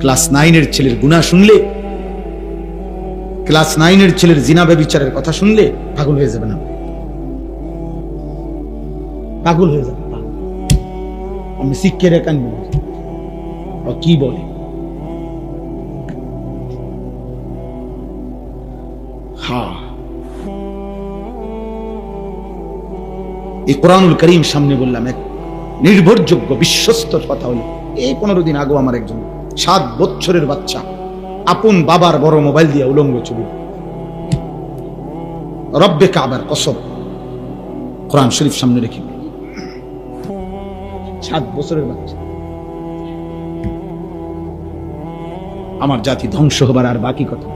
Class 9-এর ছেলের গুনাহ শুনলে, ক্লাস 9-এর ছেলের জিনা ব্যভিচারের কথা শুনলে পাগল হয়ে যাবে না? পাগল হয়ে যাবে। আমি শিক্ষে রেখান কি বলে। হ্যাঁ, এই কোরআনুল করিম সামনে বললাম, এক নির্ভরযোগ্য বিশ্বস্ত কথা হলো, এই 15 দিন আগে আমার একজন 7 বছরের বাচ্চা আপন বাবার বড় মোবাইল দিয়ে উলঙ্গ ছবি, রব্বে কাবার কসম, কোরআন শরীফ সামনে রেখে, 7 বছরের বাচ্চা। আমার জাতি ধ্বংস হবার আর বাকি কথা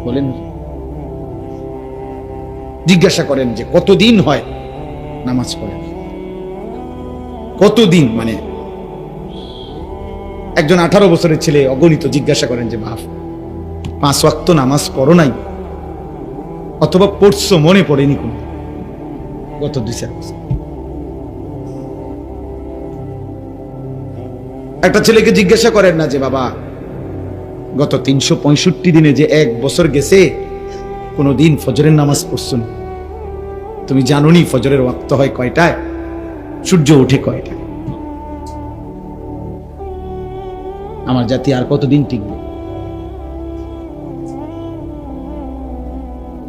বলেন। জিজ্ঞাসা করেন যে কতদিন হয় নামাজ পড়েন, কতদিন, মানে একজন 18 বছরের ছেলে অগণিত জিজ্ঞাসা করেন যে বাপ 5 ওয়াক্ত নামাজ পড়ো নাই, অথবা পড়ছো মনে পড়েনি কোন গত 2-4 বছর। একটা ছেলেকে জিজ্ঞাসা করেন না যে বাবা গত 365 দিনে যে 1 বছর গেছে কোনদিন ফজরের নামাজ পড়ছো না? তুমি জানোনি ফজরের ওয়াক্ত হয় কয়টায়, সূর্য ওঠে কয়টায়? আমার জাতি আর কতদিন টিকবে?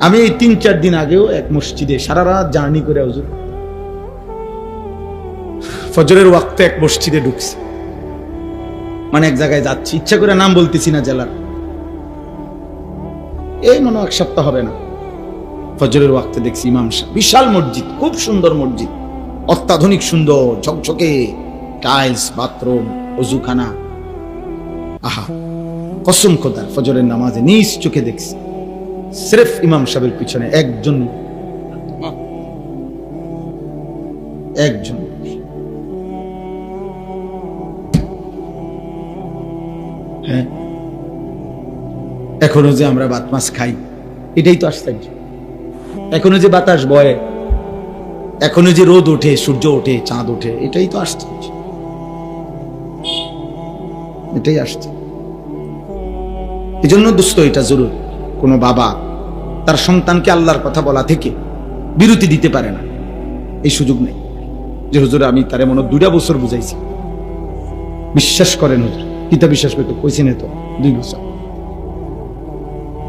আমি এই 3-4 দিন আগেও এক মসজিদে সারা রাত জার্নি করে হুজুর ফজরের ওয়াক্তে এক মসজিদে ঢুকছি, মানে এক জায়গায় যাচ্ছি, ইচ্ছা করে নাম বলতেছি না জেলার, এই মনে 1 সপ্তাহ হবে না, ফজরের ওয়াক্তে দেখছি ইমাম সাহেব, বিশাল মসজিদ, খুব সুন্দর মসজিদ, অত্যাধুনিক সুন্দর ঝকঝকে টাইলস, বাথরুম, ওযুখানা। আহা, কসম খোদার ফজরের নামাজে নিজ চোখে দেখছি সির্ফ ইমাম সাহেবের পিছনে একজন, হ্যাঁ, এখনো যে আমরা ভাত মাছ খাই, এটাই তো আশ্চর্য। এখনো যে বাতাস বয়, এখনো যে রোদ ওঠে, সূর্য ওঠে, চাঁদ ওঠে, এটাই তো আশ্চর্য, এটাই আসছে। এই জন্য দোস্ত, এটা জরুর, কোন বাবা তার সন্তানকে আল্লাহর কথা বলা থেকে বিরতি দিতে পারে না, এই সুযোগ নেই যে হুজুর আমি তার এমন 2 বছর বুঝাইছি। বিশ্বাস করেন হুজুর, কিতা বিশ্বাস করতে কইছি না তো, 2 বছর,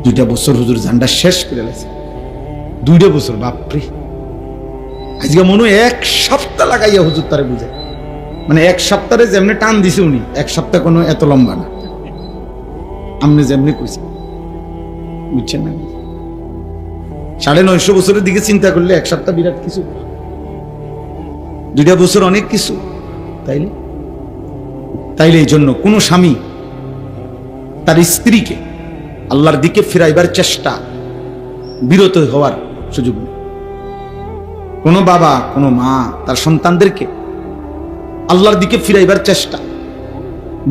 2 বছর হুজুর ঝান্ডা শেষ করে গেছে। 2 বছর, বাপরে, আজকে মনে হয় 1 সপ্তাহ লাগাইয়া হুজুর তারে বুঝাই, মানে 1 সপ্তাহে যেমনি টান দিছে উনি, 1 সপ্তাহ কোনো এত লম্বা না, আমনে যেমনি কইছে, বুঝছেন না? 950 বছরের দিকে চিন্তা করলে 1 সপ্তাহ বিরাট কিছু, 2 বছর অনেক কিছু, তাইলে এই জন্য কোন স্বামী তার স্ত্রীকে আল্লাহর দিকে ফিরাইবার চেষ্টা বিরত হওয়ার সুযোগ নেই। কোন বাবা, কোন মা তার সন্তানদেরকে আল্লাহর দিকে ফিরাইবার চেষ্টা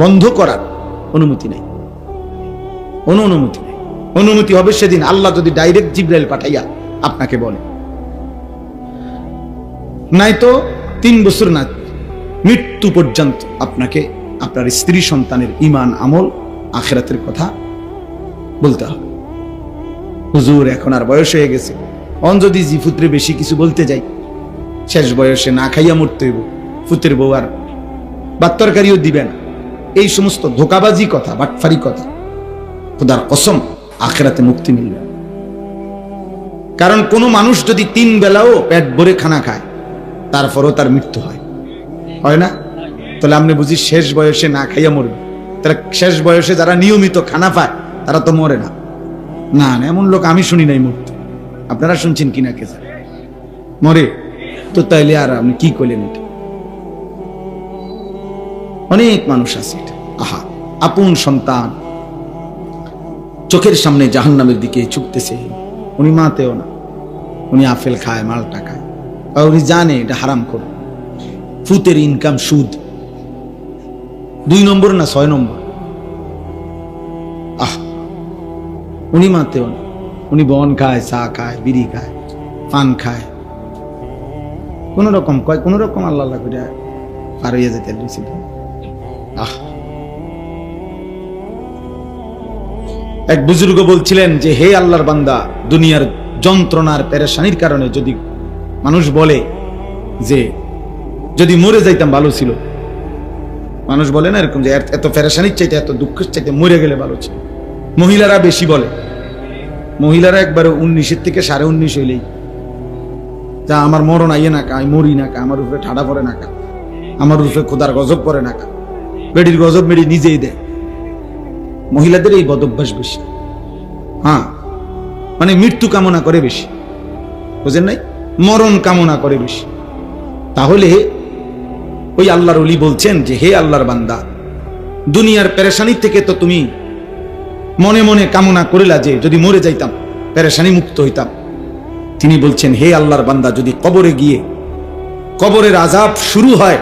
বন্ধ করার অনুমতি নেই, অনুমতি নেই। অনুমতি হবে সেদিন আল্লাহ যদি ডাইরেক্ট জিবরাইল পাঠাইয়া আপনাকে বলে, নাই তো 3 বছর না, মৃত্যু পর্যন্ত আপনাকে আপনার স্ত্রী সন্তানের ঈমান, আমল, আখিরাতের কথা বলতে হবে। হুজুর এখন আর বয়স হয়ে গেছে, অন যদি জি পুত্রে বেশি কিছু বলতে যাই, শেষ বয়সে না খাইয়া মরতে হইব, পুত্রের বউ আর ভাত তরকারিও দিবে না, এই সমস্ত ধোকাবাজি কথা, বাটফারি কথা, খোদার কসম আখিরাতে মুক্তি মিলবে। কারণ কোন মানুষ যদি 3 বেলাও পেট ভরে খানা খায়, তারপরও তার মৃত্যু হয় না, তাহলে আপনি বুঝি শেষ বয়সে না খাইয়া মরবে? তারা শেষ বয়সে যারা নিয়মিত খানা পায় তারা তো মরে না। না, এমন লোক আমি শুনি নাই মরতে, আপনারা শুনছেন কিনা কে জানে, মরে তো তাইলে আর আপনি কি করলেন? এটা অনেক মানুষ আছে, এটা আহা, আপন সন্তান চোখের সামনে জাহান্নামের দিকে ছুটতেছে, উনি মাতেও না, উনি আপেল খায়, মালটা খায়, আর উনি জানে এটা হারাম করে, ফুতের ইনকাম সুদ, 2 নম্বর না 6 নম্বর, উনি মাতেও না, উনি বন খায়, চা খায়, বিড়ি খায়, পান খায়, কোন রকম কয়, কোন রকম আল্লাহ করে পার হইয়া যেতে, এক বুজুর্গ বলছিলেন যে হে আল্লাহর বান্দা, দুনিয়ার যন্ত্রণার পেরেশানির কারণে যদি মানুষ বলে যে যদি মরে যাইতাম ভালো ছিল, মানুষ বলে না এরকম যে এত পেরেশানির চাইতে এত দুঃখের চাইতে মরে গেলে ভালো ছিল। মহিলারা বেশি বলে, মহিলারা একবারে 19 থেকে 19.5 হইলেই যা আমার মরণ আইয়ে না কা, আমি মরি না কা, আমার উপরে ঠাডা পড়ে না কা, আমার উপরে খোদার গজব পড়ে না কা, বেডির গজব মেডি নিজেই দেয়। মহিলাদের এই বদভ্যাস বেশি। হ্যাঁ, মানে মৃত্যু কামনা করে বেশি, বুঝেন নাই, মরণ কামনা করে বেশি। তাহলে ওই আল্লাহর ওলি বলছেন যে হে আল্লাহর বান্দা, দুনিয়ার পেরেশানি থেকে তো তুমি মনে মনে কামনা করিলা যে যদি মরে যাইতাম পেরেশানি মুক্ত হইতাম। তিনি বলছেন হে আল্লাহর বান্দা, যদি কবরে গিয়ে কবরের আযাব শুরু হয়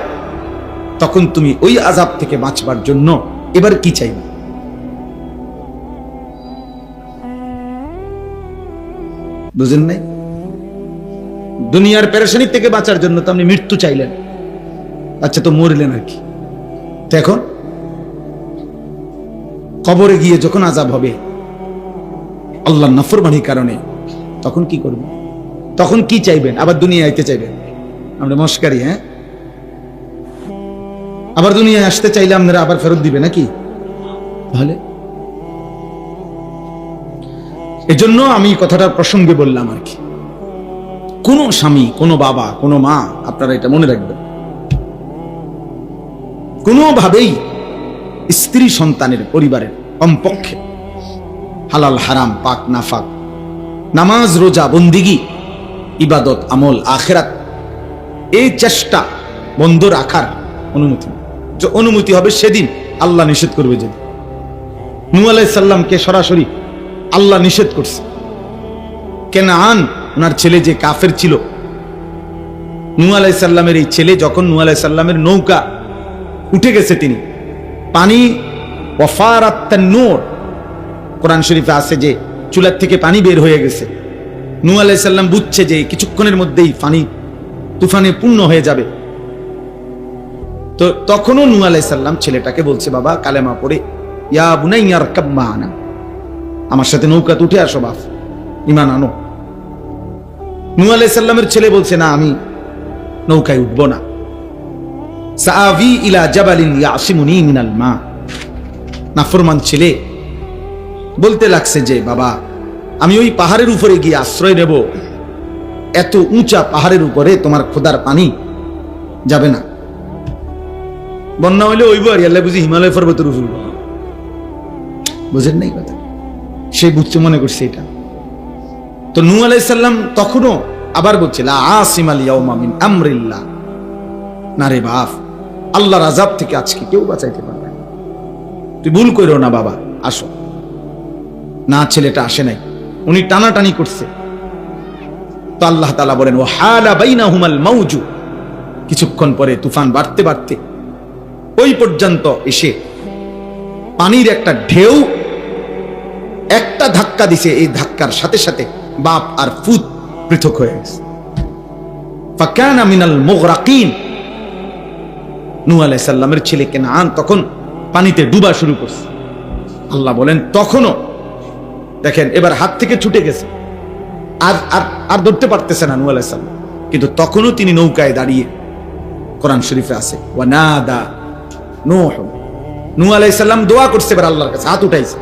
তখন তুমি ওই আযাব থেকে বাঁচবার জন্য এবার কি চাইবে? বুঝেন নাই? দুনিয়ার পেরেশানি থেকে বাঁচার জন্য তো আপনি মৃত্যু চাইলেন, আচ্ছা তো মরলেন আর কি। তো এখন কবরে গিয়ে যখন আযাব হবে আল্লাহর নাফরমানির কারণে, তখন কি করবেন? তখন কি চাইবেন? আবার দুনিয়ায় আইতে চাইবেন? আমরা মস্কারি, হ্যাঁ, আবার দুনিয়ায় আসতে চাইলে আপনারা আবার ফেরত দিবে নাকি? তাহলে এজন্য আমি কথাটা প্রসঙ্গে বললাম আর কি। কোন স্বামী, কোন বাবা, কোন মা, আপনারা এটা মনে রাখবেন, কোনোভাবেই স্ত্রী সন্তানের পরিবারের কমপক্ষে হালাল হারাম, পাক নাফাক, নামাজ রোজা, বন্দিগি, ইবাদত, আমল, আখিরাত, এই চেষ্টা বন্ধ রাখার অনুমতি। যে অনুমতি হবে সেদিন আল্লাহ নিষেধ করবে। যেদিন নূহ আলাইহিস সালামকে সরাসরি আল্লাহ নিষেধ করছে। কেনান ওনার ছেলে যে কাফের ছিল, নূহ আলাইহিস সালামের এই ছেলে যখন নূহ আলাইহিস সালামের নৌকা উঠে গেছে, তিনি পানি ওয়াফারাত তান্নুর, কোরআন শরীফে আছে যে চুলার থেকে পানি বের হয়ে গেছে। নূহ আলাইহিস সালাম বুঝছে যে কিছুক্ষণের মধ্যেই পানি তুফানে পূর্ণ হয়ে যাবে। তো তখনও নূহ আলাইহিস সালাম ছেলেটাকে বলছে, বাবা কালেমা পড়ে ইয়া বুনাইয়া রকাব মা'ানা, আমার সাথে নৌকাতে উঠে আসো, বাপ ঈমান আনো। নূহ আলাইহিস সালামের ছেলে বলছে, না আমি নৌকায় উঠবো না। সাআবি ইলা জাবালিন ইয়াসিমুনি মিনাল মা। নাফরমান ছেলে বলতে লাগছে যে বাবা আমি ওই পাহাড়ের উপরে গিয়ে আশ্রয় নেব, এত উঁচা পাহাড়ের উপরে তোমার খোদার পানি যাবে না, বন্যা হইলে ওইব আর আল্লাহ বুঝি হিমালয় পর্বতের উপর। বুঝেন নাই কথা? সে বুঝতে মনে করছে এটা। তো নূহ আলাইহিস সালাম তখনও আবার বলছে লা আসিমাল ইয়াউমা মিন আমরিল্লাহ, না রে বাপ, আল্লাহর আযাব থেকে আজকে কেউ বাঁচাইতে পারবে না, তুই ভুল কইরো না বাবা, আসো না। ছেলেটা আসে নাই, উনি টানাটানি করছে। তো আল্লাহ তাআলা বলেন ওয়া হালা বাইনাহুমাল মাউজু, কিছুক্ষণ পরে তুফান বাড়তে বাড়তে ওই পর্যন্ত এসে পানির একটা ঢেউ একটা ধাক্কা দিছে, এই ধাক্কার সাথে সাথে বাপ আর পুত পৃথক হয়ে গেছে। ফাকানা মিনাল মুগরাকিন, নূহ আলাইহিস সালামের ছেলে কেনান তখন পানিতে ডুবা শুরু করছে। আল্লাহ বলেন তখনও দেখেন এবার হাত থেকে ছুটে গেছে, আর আর আর ধরতে পারতেছে না নূহ আলাইহিস সালাম, কিন্তু তখনও তিনি নৌকায় দাঁড়িয়ে, কোরআন শরীফে আছে ওয়ানাদা নূহ, নূহ আলাইহিস সালাম দোয়া করছে, এবার আল্লাহর কাছে হাত উঠাইছে,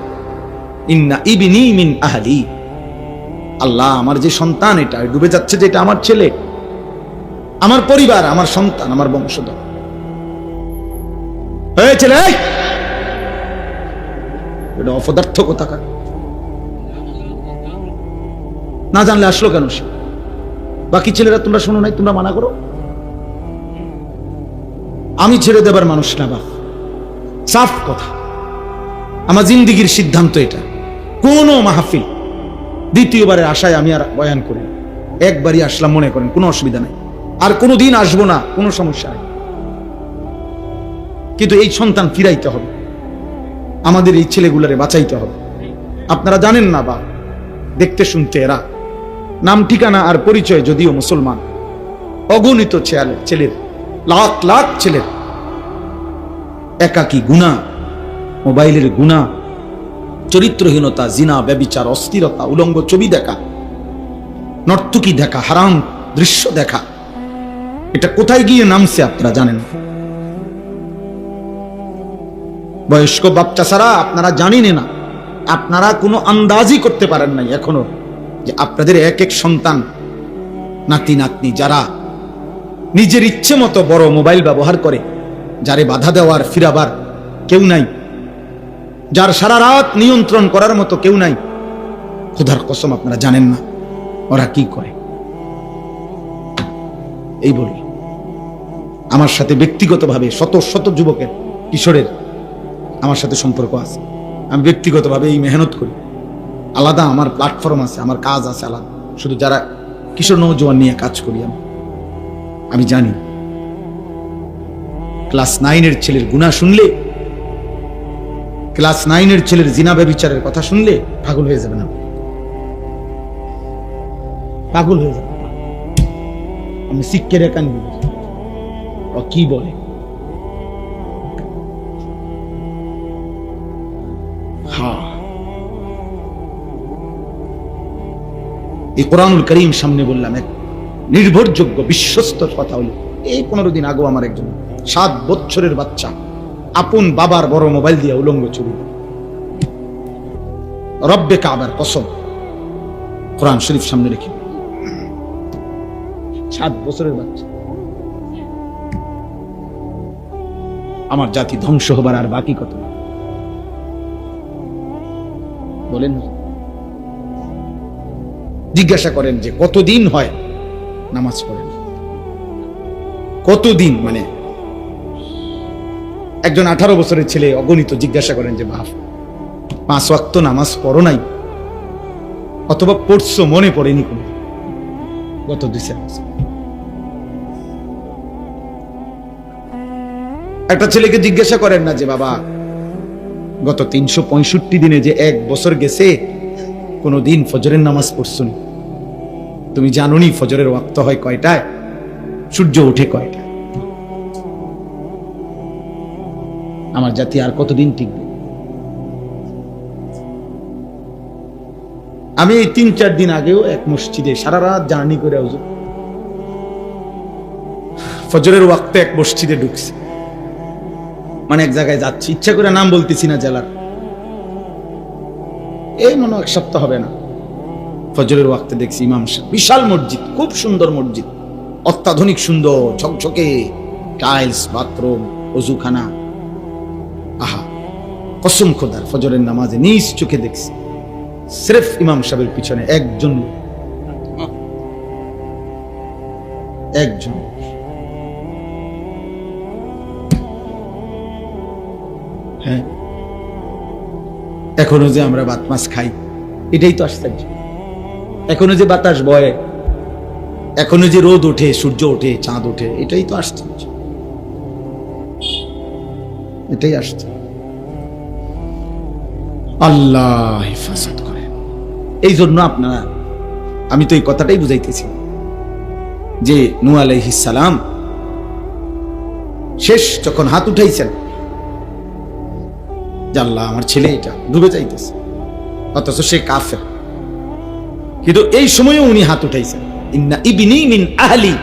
ইন্না ইবনি মিন আহলি, আল্লাহ আমার যে সন্তান এটা ডুবে যাচ্ছে, যে এটা আমার ছেলে, আমার পরিবার, আমার সন্তান, আমার বংশধর। এই ছেলে, এটা অপদার্থ কোথাকার, না জানলে আসলো কেন সে? বাকি ছেলেরা তোমরা শোনো নাই, তোমরা মানা করো, আমি ছেড়ে দেবার মানুষ না বাপ, সাফ কথা। আমার জিন্দিগির সিদ্ধান্ত এটা, কোন মাহফিল দ্বিতীয়বারের আশায় আমি আর বয়ান করি, একবারই আসলাম মনে করেন, কোনো অসুবিধা নাই, আর কোনোদিন আসবো না, কোনো সমস্যা নেই। কিন্তু এই সন্তান ফিরাইতে হবে, আমাদের এই ছেলেগুলারে বাঁচাইতে হবে। আপনারা জানেন না বা দেখতে শুনতে এরা নাম ঠিকানা আর পরিচয় যদিও মুসলমান, অগণিত ছেলের, লাখ লাখ ছেলের একাকী গুনাহ, মোবাইলের গুনাহ, চরিত্রহীনতা, জিনা, ব্যভিচার, অস্থিরতা, উলঙ্গ ছবি দেখা, নর্তকী দেখা, হারাম দৃশ্য দেখা, এটা কোথায় গিয়ে নামছে আপনারা জানেন? বয়স্ক বাচ্চা ছাড়া আপনারা জানেন না, আপনারা কোনো আন্দাজই করতে পারেন নাই এখনো যে আপনাদের এক এক সন্তান, নাতি নাতনি যারা নিজের ইচ্ছে মতো বড় মোবাইল ব্যবহার করে, যারে বাধা দেওয়ার ফিরাবার কেউ নাই, যার সারা রাত নিয়ন্ত্রণ করার মতো কেউ নাই, খোদার কসম আপনারা জানেন না ওরা কি করে। এই বলি, আমার সাথে ব্যক্তিগতভাবে শত শত যুবকের, কিশোরের আমার সাথে সম্পর্ক আছে। আমি ব্যক্তিগতভাবে এই মেহনত করি, আলাদা আমার প্ল্যাটফর্ম আছে, আমার কাজ আছে আলাদা, শুধু যারা কিশোর নওজোয়ান নিয়ে কাজ করি। আমি জানি ক্লাস 9-এর ছেলের গুনাহ শুনলে, ক্লাস 9-এর ছেলের জিনা ব্যভিচারের কথা শুনলে পাগল হয়ে যাবে না, পাগল হয়ে যাবে। আমি শিক্ষে রেখান ও কি বলে, এই কোরআনুল কারীম সামনে বললাম, এক নির্ভরযোগ্য বিশ্বস্ত কথা হলো, এই 15 দিন আগে আমার একজন 7 বছরের বাচ্চা আপন বাবার বড় মোবাইল দিয়ে উলঙ্গ ছবি, রব্বে কাবার কসম, কোরআন শরীফ সামনে রেখে, 7 বছরের বাচ্চা। আমার জাতি ধ্বংস হবার আর বাকি কত বলেন? জিজ্ঞাসা করেন যে কতদিন হয় নামাজ পড়েন, কতদিন, মানে একজন 18 বছরের ছেলে অগণিত জিজ্ঞাসা করেন যে বাপ 5 ওয়াক্ত নামাজ পড়ো নাই, অথবা পড়ছো মনে পড়েনি কোনো গত 2-4 বছর। একটা ছেলেকে জিজ্ঞাসা করেন না যে বাবা গত 365 দিনে যে 1 বছর গেছে কোনদিন ফজরের নামাজ পড়ছো নি? তুমি জানোনি ফজরের ওয়াক্ত হয় কয়টায়, সূর্য ওঠে কয়টায়? আমার জাতি আর কতদিন টিকবে? আমি এই 3-4 দিন আগেও এক মসজিদে সারা রাত জার্নি করে হুজুর ফজরের ওয়াক্তে এক মসজিদে ঢুকছি, মানে এক জায়গায় যাচ্ছি, ইচ্ছা করে নাম বলতেছি না জেলার, এই মনে 1 সপ্তাহ হবে না, ফজরের ওয়াক্তে দেখছি ইমাম সাহেব, বিশাল মসজিদ, খুব সুন্দর মসজিদ, অত্যাধুনিক সুন্দর ঝকঝকে টাইলস, বাথরুম, ওযুখানা, আহা কসম খোদার ফজরের নামাজে নিজ চোখে দেখছি সির্ফ ইমাম সাহেবের পিছনে একজন, হ্যাঁ এখনো যে আমরা ভাত মাছ খাই, এটাই তো আশ্চর্য। এখনো যে বাতাস বয়, এখনো যে রোদ ওঠে, সূর্য ওঠে, চাঁদ ওঠে, এটাই তো আশ্চর্য, এটাই আশ্চর্য। আল্লাহ হেফাজত করে। এই জন্য আপনারা, আমি তো এই কথাটাই বুঝাইতেছি যে নূহ আলাইহিস সালাম শেষ যখন হাত উঠাইছেন যে আল্লাহ আমার ছেলে এটা ডুবে যাইতেছে, অথচ সে কাফের, কিন্তু এই সময়ও উনি হাত উঠাইছেন, ইন্না ইবনি মিন আহলি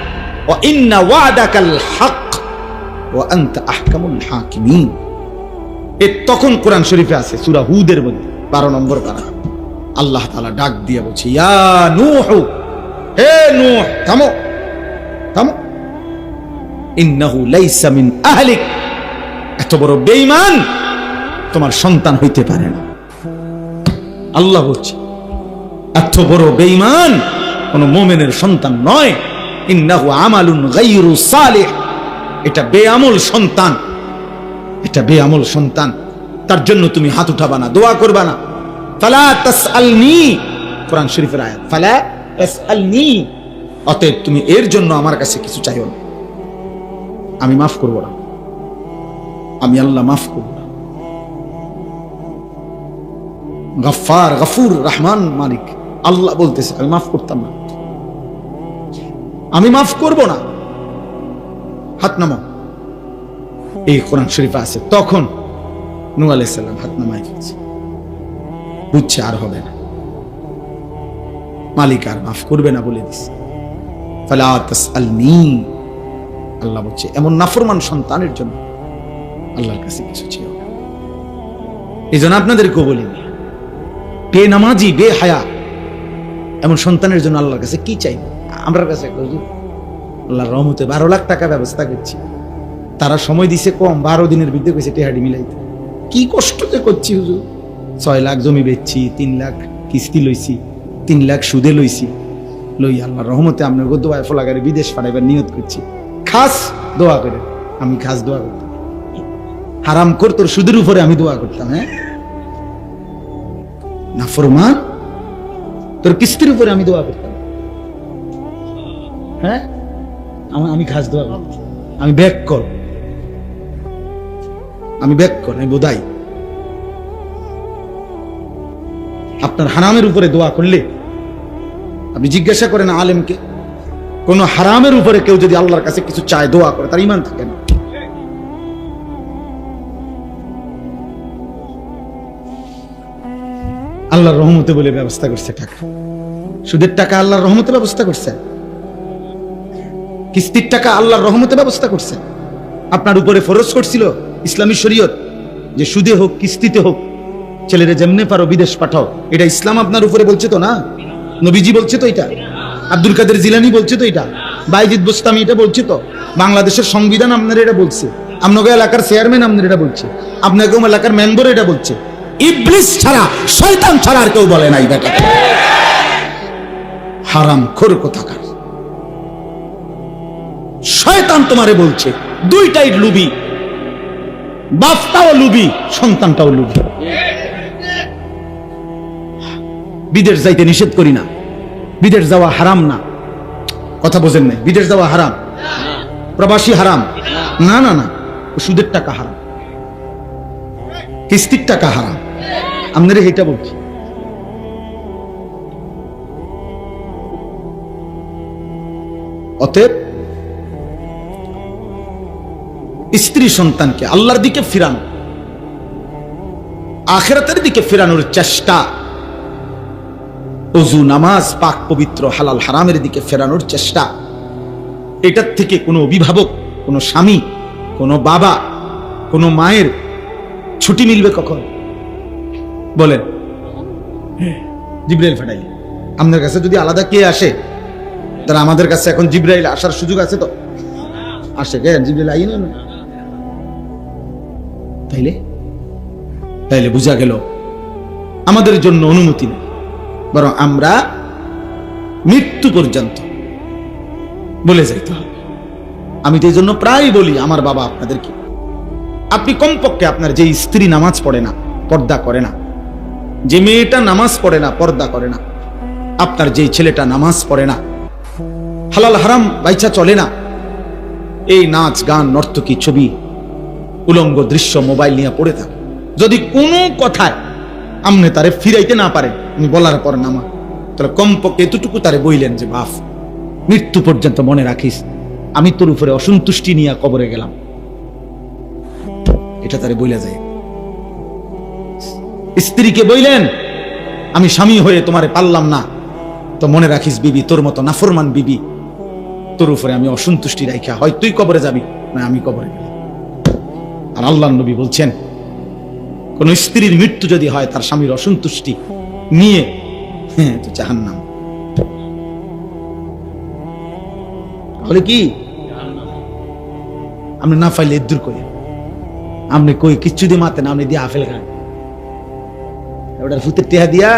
ওয়া ইন্না ওয়াদাকাল হক ওয়া আনতা আহকামুল হাকিমিন। তখন কোরআন শরীফে আছে সূরা হুদের মধ্যে 12 নম্বর পারা, আল্লাহ তাআলা ডাক দিয়ে বলছে, ইয়া নূহ, হে নূহ, থামো থামো, ইন্নাহু লাইসা মিন আহলিক, এত বড় বেঈমান তোমার সন্তান হইতে পারে না। আল্লাহ বলছে এত বড় বেঈমান কোন মুমিনের সন্তান নয়, ইন্নাহু আমালুন গায়রু সালিহ, এটা বেআমল সন্তান, এটা বেআমল সন্তান, তার জন্য তুমি হাত উঠাবা না, দোয়া করবা না। ফালা তাসআলনি, কোরআন শরীফের আয়াত, ফালা তাসআলনি, অতএব তুমি এর জন্য আমার কাছে কিছু চাইও না, আমি মাফ করব না, আমি আল্লাহ মাফ করব না। গফফার, গফুর, রহমান, মালিক, আল্লাহ বলতেছে আমি মাফ করতাম না, আমি মাফ করব না। হাত নামাও, এই কোরআন শরীফে আছে। তখন নূহ আলাইহিস সালাম হাত নামায় ফেলছে, বুঝছে আর হবে না, মালিক আর মাফ করবে না বলে দিছে। ফালা তাসআলনি, আল্লাহ বলছে এমন নাফরমান সন্তানের জন্য আল্লাহর কাছে কিছু চেয়েও না। এই জন্য আপনাদেরকেও বলি, বেনামাজি বেহায়া এমন সন্তানের জন্য আল্লাহর কাছে কি চাই? আমার কাছে আল্লাহর রহমতে 12 লাখ টাকা ব্যবস্থা করছি, তারা সময় দিছে কম, 12 দিনের ভিতরে কইছে টেহাডি মিলাইতে। কি কষ্ট যে করছি হুজুর, 6 লাখ জমি বেচছি, 3 লাখ কিস্তি লইছি, 3 লাখ সুদে লইছি, লই আল্লাহর রহমতে আপনার দোয়ায় ফলাগারে বিদেশ পাঠাইবার নিয়ত করছি। খাস দোয়া করে, আমি খাস দোয়া করতাম, হারাম কর তোর সুদের উপরে আমি দোয়া করতাম। হ্যাঁ নাফরমান, তোর কিস্তির উপরে আমি দোয়া করতাম। হ্যাঁ আমি খাস দোয়া করতাম, আমি ব্যাক কর, আমি বোধাই। আপনার হারামের উপরে দোয়া করলে, আপনি জিজ্ঞাসা করেন আলেমকে, কোন হারামের উপরে কেউ যদি আল্লাহর কাছে কিছু চায় দোয়া করে, তার ঈমান থাকে না। আল্লাহর রহমতে বলে ব্যবস্থা করছে টাকা, সুদের টাকা আল্লাহর রহমতে ব্যবস্থা করছে, কিস্তির টাকা আল্লাহর রহমতে ব্যবস্থা করছে। আপনার উপরে ফরজ করছিল ইসলামী শরীয়ত যে সুদে হোক কিস্তিতে হোক ছেলেরে যেমনে পারো বিদেশ পাঠাও, এটা ইসলাম আপনার উপরে বলছে তো না? নবীজি বলছে তো এটা, আব্দুল কাদের জিলানী বলছে তো এটা, বাইজিদ বোস্তামি এটা বলছে তো, বাংলাদেশের সংবিধান আপনার এটা বলছে, আপনাকে এলাকার চেয়ারম্যান আপনার এটা বলছে, আপনাকে এলাকার মেম্বার এটা বলছে। ইবলিস ছাড়া, শয়তান ছাড়া আর কেউ বলে নাই বেটা। হারাম খোর কোথাকার শয়তান তোমারে বলছে, দুইটাই লুবি, বাপটাও লুবি, সন্তানটাও লুবি। বিদেশ যাইতে নিষেধ করি না, বিদেশ যাওয়া হারাম না, কথা বোঝেন নাই? বিদেশ যাওয়া হারাম, প্রবাসী হারাম না, না না, সুদের টাকা হারাম, কিস্তির টাকা হারাম, আপনারা এটা বলছি। অতএব স্ত্রী সন্তানকে আল্লাহর দিকে ফিরানো, আখিরাতের দিকে ফিরানোর চেষ্টা, ওযু নামাজ পাক পবিত্র হালাল হারামের দিকে ফেরানোর চেষ্টা, এটার থেকে কোনো অভিভাবক, কোনো স্বামী, কোনো বাবা, কোনো মায়ের ছুটি মিলবে কখন? বলেন, জিবরাইল ফাটাই আপনার কাছে যদি আলাদা কে আসে, তারা আমাদের কাছে এখন জিবরাইল আসার সুযোগ আছে তো? আসে কেন? জিবরাইল আইন না, তাইলে বুঝা গেল আমাদের জন্য অনুমতি নেই, বরং আমরা মৃত্যু পর্যন্ত বলে যাইতে হবে। আমি তো এই জন্য প্রায় বলি আমার বাবা আপনাদেরকে, আপনি কমপক্ষে আপনার যে স্ত্রী নামাজ পড়ে না, পর্দা করে না, যে মেয়েটা নামাজ পড়ে না, পর্দা করে না, আপনার যে ছেলেটা নামাজ পড়ে না, হালাল হারাম বাইচা চলে না, এই নাচ গান নর্তকী ছবি উলঙ্গ দৃশ্য মোবাইল নিয়ে পড়ে থাকে, যদি কোনো কথায় আমনে তারে ফিরাইতে না পারেন, উনি বলার পর নামা, তাহলে কমপক্ষে এতটুকু তারে বইলেন যে বাপ, মৃত্যু পর্যন্ত মনে রাখিস আমি তোর উপরে অসন্তুষ্টি নিয়ে কবরে গেলাম, এটা তারে বইলা যায়। স্ত্রীকে বইলেন আমি স্বামী হয়ে তোমারে পারলাম না, তো মনে রাখিস বিবি, তোর মতো নাফরমান বিবি, তোর উপরে আমি অসন্তুষ্টি রাখা, হয় তুই কবরে যাবি না আমি কবরে গেলাম। আর আল্লাহর নবী বলছেন, কোন স্ত্রীর মৃত্যু যদি হয় তার স্বামীর অসন্তুষ্টি নিয়ে, তো জাহান্নাম। তাহলে কি আপনি না পাইলে দূর করে, আপনি কই কিচ্ছু দিয়ে মাতেন, আপনি দিয়ে আফেল খান, ওটার ফুতে টেহা দিয়া,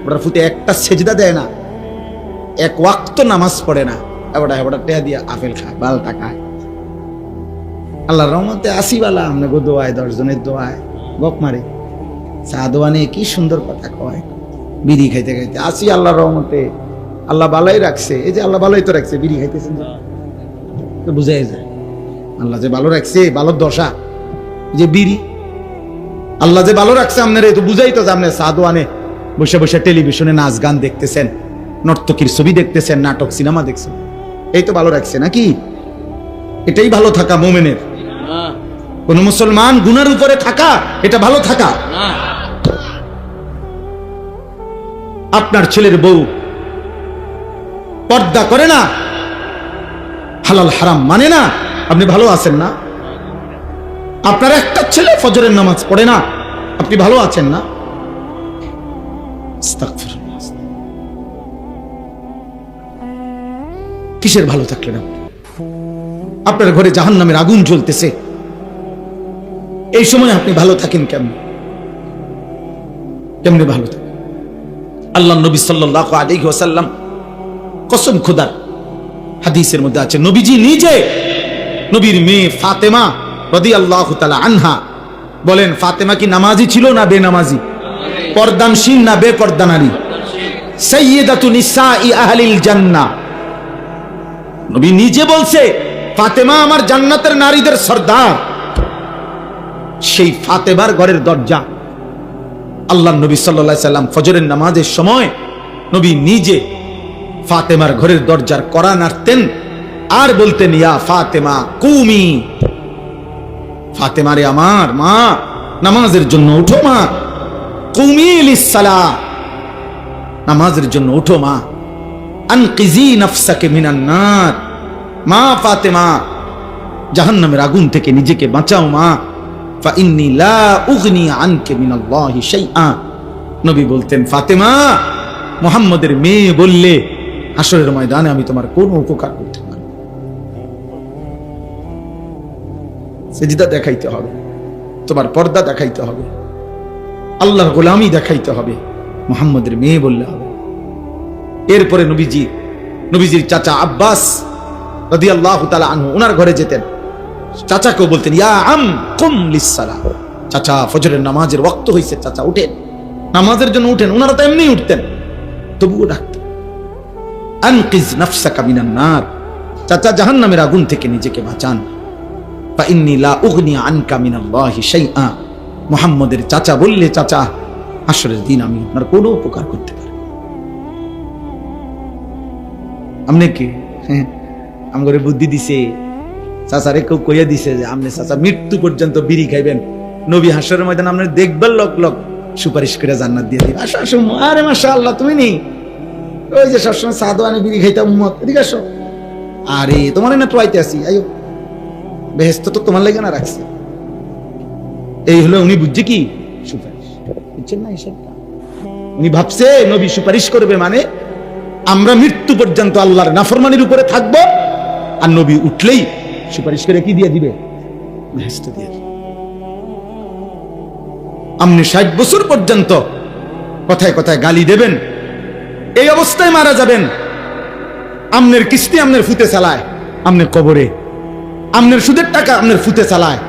ওটার ফুতে একটা সেজদা দেয় না, এক ওয়াক্ত নামাজ পড়ে না, ওটা টেহা দিয়া আফেল খায়, বাল টাকায়। আল্লাহর রহমতে আসি বালা, আপনি গো দোয়ায় 10 জনের দোয়ায় গপ মারে, চা দোয়া নিয়ে কি সুন্দর কথা কয়, বিড়ি খাইতে খাইতে আসি আল্লাহর রহমতে, আল্লাহ ভালোই রাখছে, এই যে আল্লাহ ভালোই তো রাখছে, বিড়ি খাইতেছেন তো বুঝাই যায় আল্লাহ যে ভালো রাখছে, ভালোর দশা যে বিড়ি, আল্লাহ যে ভালো রাখছে আপনার, এই তো বুঝাই তো যে আপনি চা দোয়ানে বসে বসে টেলিভিশনে নাচ গান দেখতেছেন, নর্তকীর ছবি দেখতেছেন, নাটক সিনেমা দেখছেন, এই তো ভালো রাখছে নাকি? এটাই ভালো থাকা মোমেনের। কোন মুসলমান গুনার উপরে থাকা এটা ভালো থাকা? আপনার ছেলের বউ পর্দা করে না, হালাল হারাম মানে না, আপনি ভালো আছেন না? আপনার একটা ছেলে ফজরের নামাজ পড়ে না, আপনি ভালো আছেন না? আস্তাগফিরুল্লাহ। কিসের ভালো থাকলেন আপনি? আপনার ঘরে জাহান্নামের আগুন জ্বলতেছে, এই সময় আপনি ভালো থাকেন কেমনে? কেমনে ভালো থাকেন? আল্লাহ নবী সাল্লাল্লাহু আলাইহি ওয়াসাল্লাম কসম খোদার হাদিসের মধ্যে আছে, নবীজি নিজে নবীর মেয়ে ফাতেমা রাদিয়াল্লাহু তাআলা আনহা বলেন, ফাতেমা কি নামাজি ছিল না বেনামাজি? পর্দানশীল না বেপর্দা নারী? সাইয়্যিদাতু নিসাই আহলিল জান্নাহ। নবী নিজে বলছে ফাতেমা আমার জান্নাতের নারীদের সর্দার। সেই ফাতেমার ঘরের দরজা আল্লাহ নবী সাল্লাল্লাহু আলাইহি সাল্লাম ফজরের নামাজের সময় নবী নিজে ফাতেমার ঘরের দরজার কড়া নাড়তেন আর বলতেন, ইয়া ফাতেমা কুমি, ফাতেমা রে আমার মা, নামাজের জন্য উঠো মা, কুমি লিসসালাহ, নামাজের জন্য উঠো মা, আনকিজি নাফসাকে মিনান নার, মা ফাতেমা জাহান্নামের আগুন থেকে নিজেকে বাঁচাও মা, ফা ইন্নী লা উগনি আনকে মিনাল্লাহি শাইআ। নবী বলতেন, ফাতেমা মুহাম্মদের মেয়ে বললে হাসরের ময়দানে আমি তোমার কোনো উপকার করতে পারবো না। সেজদা দেখাইতে হবে, তোমার পর্দা দেখাইতে হবে, আল্লাহর গোলামি দেখাইতে হবে, মুহাম্মদের মেয়ে বললে হবে। এরপরে নবীজির চাচা আব্বাস রাদিয়াল্লাহু তাআলা আনহু ওনার ঘরে যেতেন, চাচাকেও বলতেন, ইয়া আম কুম লিসসালাহ, চাচা ফজরের নামাজের ওয়াক্ত হইছে, চাচা উঠেন, নামাজের জন্য উঠেন। ওনারা তো এমনি উঠতেন, তবুও ডাকতেন, আনকিজ নাফসাকা মিনান নার, চাচা জাহান্নামের আগুন থেকে নিজেকে বাঁচান, ফা ইন্নী লা উগনি আনকা মিনাল্লাহি শাইআ। মুহাম্মদের চাচা বললে, চাচা হাসরের দিন আমি আপনার কোনো উপকার করতে পারি। আমনে কি আমগরে বুদ্ধি দিছে, চাচারে কেউ কইয়া দিছে যে আমনে চাচা মৃত্যু পর্যন্ত বিড়ি খাইবেন, নবী হাসরের ময়দানে আপনার দেখবার লোক লোক সুপারিশ করে জান্নাত দিয়ে দিবে। আসো আসো, আরে মাশাআল্লাহ, তুমি নি ওই যে সবসময় সাদওয়ানে বিড়ি খাইতা উম্মত, এদিকে আসো, আরে তোমার না ট্রাইতে আসি, আয়ো বেহেশত তো তোমার লাগে না রাখছে। এই হলো উনি বুঝছে কি সুপারিশ, বুঝছেন না হিসাবটা? উনি ভাবছে নবী সুপারিশ করবে মানে আমরা মৃত্যু পর্যন্ত আল্লাহর নাফরমানির উপরে থাকবো, আর নবী উঠলেই সুপারিশ করে কি দিয়ে দিবে? বেহেশত দিয়ে দিবে। আপনি 60 বছর পর্যন্ত কথায় কথায় গালি দেবেন, এই অবস্থায় মারা যাবেন, আমনের কিস্তি আমনের ফুতে চালায়, আমনের কবরে আমনের সুদের টাকা আমনের ফুতে চালায়,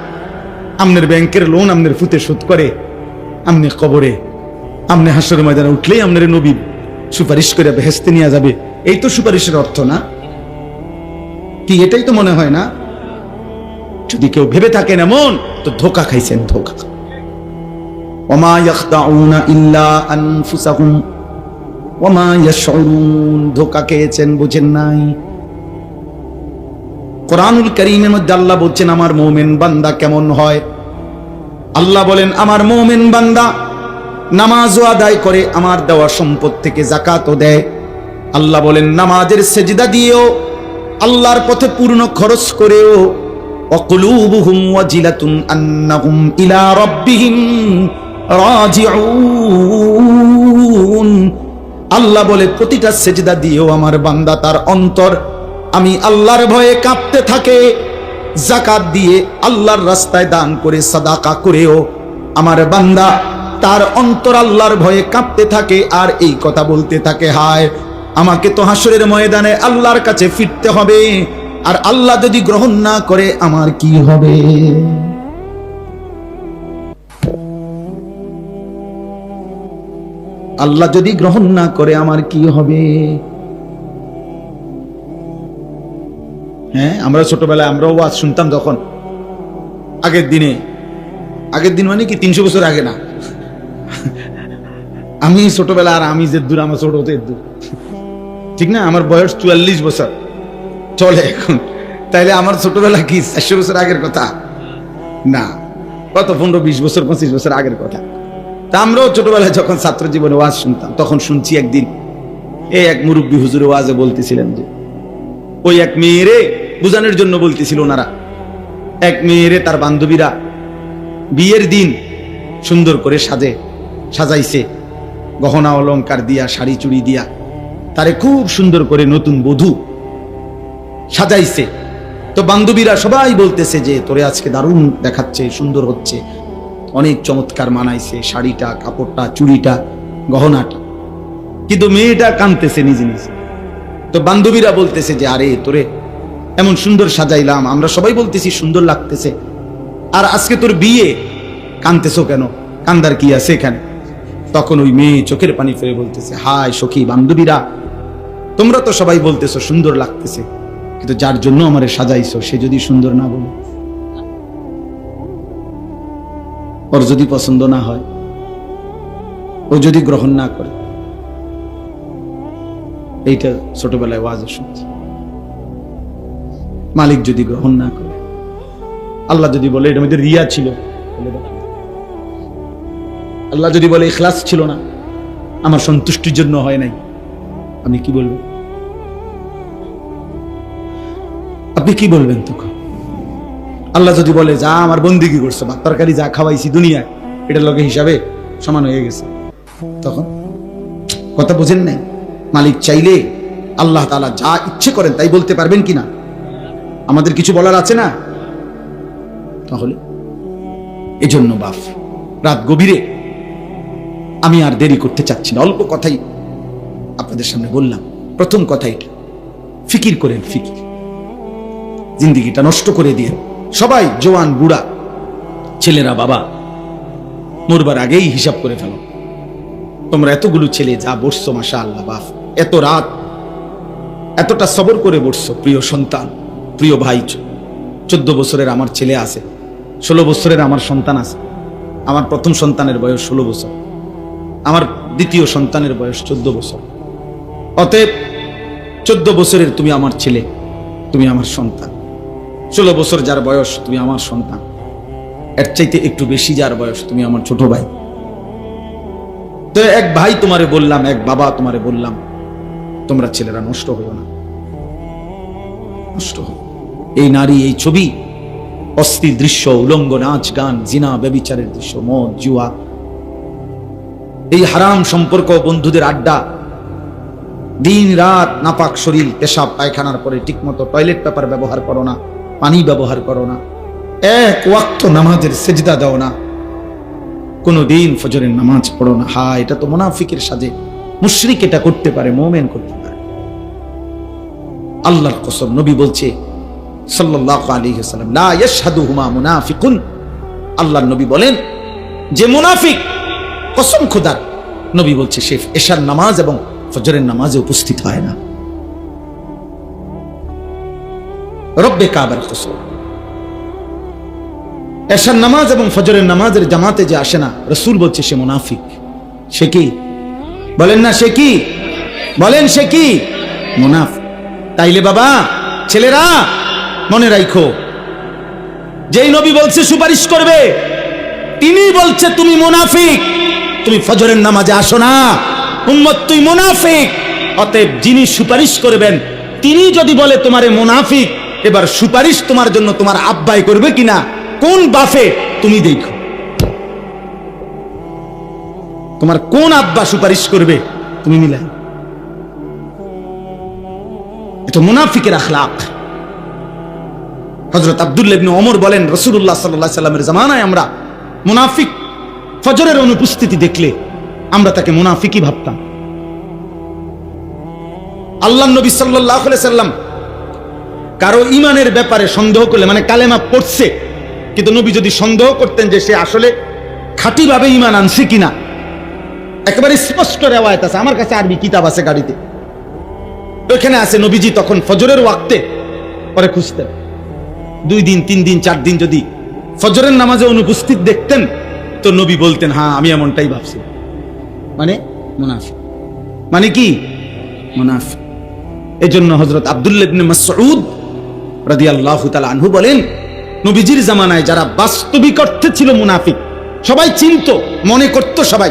আমনের ব্যাংকের লোন আমনের ফুতে শোধ করে, আমনে কবরে আমনে হাসরের ময়দানে উঠলেই আমনের নবী সুপারিশ করে বেহেশতে নিয়ে যাবে। এই তো সুপারিশের অর্থ না কি? এটাই তো মনে হয় না? যদি কেউ ভেবে থাকেন এমন, তো ধোঁকা খাইছেন, ধোঁকা। ওমা ইয়াখদাউনা ইল্লা আনফুসাহুম ওমা ইয়াশউরুন, ধোঁকা খেয়েছেন, বুঝেন নাই। কোরআনুল কারীমের মধ্যে আল্লাহ বলছেন আমার মুমিন বান্দা কেমন হয়। আল্লাহ বলেন আমার মুমিন বান্দা নামাজও আদায় করে, আমার দেওয়া সম্পদ থেকে যাকাতও দেয়। আল্লাহ বলেন নামাজের সেজদা দিয়েও, আল্লাহর পথে পূর্ণ খরচ করেও, ওয়াকুলুবুহুম ওয়াজিলাতুন আন্নাহুম ইলা রাব্বিহিম রাজিউন। আল্লাহ বলে প্রতিটা সেজদা দিয়েও আমার বান্দা তার অন্তর আমি আল্লাহর ভয়ে কাঁপতে থাকে। যাকাত দিয়ে আল্লাহর রাস্তায় দান করে সাদাকা করেও আমার বান্দা তার অন্তর আল্লাহর ভয়ে কাঁপতে থাকে, আর এই কথা বলতে থাকে, হায় আমাকে তো হাসরের ময়দানে আল্লাহর কাছে ফিরতে হবে, আর আল্লাহ যদি গ্রহণ না করে আমার কি হবে? আল্লাহ যদি গ্রহণ না করে আমার কি হবে? হ্যাঁ, আমরা ছোটবেলায় আমরাও ওয়াজ শুনতাম যখন, আগের দিন মানে কি 300 বছর আগে না, আমি ছোটবেলা, আর আমি যে দূর আমার ছোট হতে দূর, ঠিক না? আমার বয়স 44 বছর চলে এখন, তাইলে আমার ছোটবেলা কি 400 বছর আগের কথা? না, কত 15-20 বছর 25 বছর আগের কথা। তা আমরাও ছোটবেলায় যখন ছাত্র জীবনে ওয়াজ শুনতাম, তখন শুনছি একদিন এই এক মুরব্বী হুজুরে ওয়াজে বলতেছিলেন যে ওই এক মেয়েরে বুঝানোর জন্য বলতেছিল ওনারা, এক মেয়েরে তার বান্ধবীরা বিয়ের দিন সুন্দর করে সাজাইছে, গহনা অলংকার দিয়া, শাড়ি চুড়ি দিয়া, তারে খুব সুন্দর করে নতুন বধূ সাজাইছে। তো বান্ধবীরা সবাই বলতেছে যে তোরে আজকে দারুণ দেখাচ্ছে, সুন্দর হচ্ছে, অনেক চমৎকার মানাইছে শাড়িটা, কাপড়টা, চুড়িটা, গহনাটা। কিন্তু মেয়েটা কাঁদতেছে নিজে নিজে। তো বান্ধবীরা বলতেছে যে আরে তোরে এমন সুন্দর সাজাইলাম, আমরা সবাই বলতেছি সুন্দর লাগতেছে, আর আজকে তোর বিয়ে, কাঁদতেছো কেন? কান্দার কি আছে এখানে? তখন ওই মেয়ে চোখের পানি ফেলে বলতেছে, হায় সখী বান্ধবীরা, তোমরা তো সবাই বলতেছো সুন্দর লাগতেছে, কিন্তু যার জন্য আমারে সাজাইছো সে যদি সুন্দর না বলে, ওর যদি পছন্দ না হয়, ও যদি গ্রহণ না করে। এইটা ছোটবেলায় ওয়াজে শুনছি। মালিক যদি গ্রহণ না করে, আল্লাহ যদি বলে এটার মধ্যে রিয়া ছিল, আল্লাহ যদি বলে ইখলাস ছিল না, আমার সন্তুষ্টির জন্য হয় নাই, আমি কি বলবো? আপনি কি বলবেন তখন? আল্লাহ যদি বলে যা আমার বন্দিগি করছো, ভাত তরকারি যা খাওয়াইছি দুনিয়ায়, এটার লগে হিসাবে সমান হয়ে গেছে, তখন কথা বুঝেন নাই? মালিক চাইলে আল্লাহ তাআলা যা ইচ্ছে করেন তাই বলতে পারবেন কিনা? আমাদের কিছু বলার আছে না? তাহলে এজন্য বাপ, রাত গভীরে আমি আর দেরি করতে চাচ্ছি না, অল্প কথাই আপনাদের সামনে বললাম। প্রথম কথা এটা, ফিকির করেন, ফিকির, জিন্দিগিটা নষ্ট করে দিয়ে সবাই, জওয়ান বুড়া, ছেলেরা বাবা, মরবার আগেই হিসাব করে ফেলো। তোমরা এতগুলো ছেলে যা বসছো, মাশাআল্লাহ বাপ, এত রাত এতটা সবর করে বসছো, প্রিয় সন্তান, প্রিয় ভাই। 14 বছরের আমার ছেলে আছে, 16 বছরের আমার সন্তান আছে। আমার প্রথম সন্তানের বয়স 16 বছর, আমার দ্বিতীয় সন্তানের বয়স 14 বছর। অতএব 14 বছরের তুমি আমার ছেলে, তুমি আমার সন্তান। 16 বছর যার বয়স তুমি আমার সন্তান, এর চাইতে একটু বেশি যার বয়স তুমি আমার ছোট ভাই। তো এক ভাই তোমারে বললাম, এক বাবা তোমারে বললাম, তোমরা ছেলেরা নষ্ট হইও না, নষ্ট হও। এই নারী, এই ছবি, অস্থির দৃশ্য, উলঙ্গ নাচ গান, জিনা, ব্যভিচারের দৃশ্য, মদ, জুয়া, এই হারাম সম্পর্ক, বন্ধুদের আড্ডা, দিন রাত নাপাক শরীর, পেশাব পায়খানার পরে ঠিকমতো টয়লেট পেপার ব্যবহার করো না, পানি ব্যবহার করো না, এক ওয়াক্ত নামাজের সেজদা দাও না, কোনদিন ফজরের নামাজ পড়ো না। হ্যাঁ, এটা তো মুনাফিকের সাজে। মুশরিক এটা করতে পারে, মুমিন করতে পারে। আল্লাহর কসম, নবী বলছে সাল্লাল্লাহু আলাইহি ওয়াসাল্লাম, লা ইয়াশহাদুহুমা মুনাফিকুন। আল্লাহর নবী বলেন যে মুনাফিক, কসম খোদার, নবী বলছে সে এশার নামাজ এবং ফজরের নামাজে উপস্থিত হয় না। রব্বে কাবার কসম, এশার নামাজ এবং ফজরের নামাজের জামাতে যে আসে না, রাসূল বলছে সে মুনাফিক। সে কি বলেন না? সে কি বলেন? সে কি? মুনাফিক। তাইলে বাবা, ছেলেরা মনে রাখো, যেই নবী বলছে সুপারিশ করবে, তিনি বলছে তুমি মুনাফিক, তুমি ফজরের নামাজে আসো না, উম্মত তুই মুনাফিক। অতএব যিনি সুপারিশ করবেন, তিনি যদি বলে তোমারে মুনাফিক, এবার সুপারিশ তোমার জন্য তোমার আব্বাই করবে কিনা, কোন বাফে, তুমি দেখো তোমার কোন আব্বা সুপারিশ করবে, তুমি মিলাই। এটা মুনাফিকের আখলাক। হযরত আব্দুল্লাহ ইবনে ওমর বলেন, রাসূলুল্লাহ সাল্লাল্লাহু আলাইহি সাল্লামের জামানায় আমরা মুনাফিক ফজরের অনুপস্থিতি দেখলে আমরা তাকে মুনাফিকই ভাবতাম। আল্লাহর নবী সাল্লাল্লাহু আলাইহি সাল্লাম কারো ঈমানের ব্যাপারে সন্দেহ করলে, মানে কালেমা পড়ছে, কিন্তু নবী যদি সন্দেহ করতেন যে সে আসলে খাঁটিভাবে ঈমান আনছে কিনা, একেবারে স্পষ্ট রিওয়ায়াত আছে, আমার কাছে আরবি কিতাব আছে গাড়িতে, ওখানে আছে নবীজি তখন ফজরের ওয়াক্তে পরে খুঁজতেন। 2 দিন 3 দিন 4 দিন যদি ফজরের নামাজে অনুপস্থিত দেখতেন, তো নবী বলতেন হ্যাঁ আমি এমনটাই ভাবছি, মানে মুনাফিক। মানে কি? মুনাফিক। এজন্য হযরত আব্দুল্লাহ ইবনে মাসউদ রাদিয়াল্লাহু তাআলা আনহু বলেন, নবীজির জামানায় যারা বাস্তবিক অর্থে ছিল মুনাফিক, সবাই চিনত, মনে করত, সবাই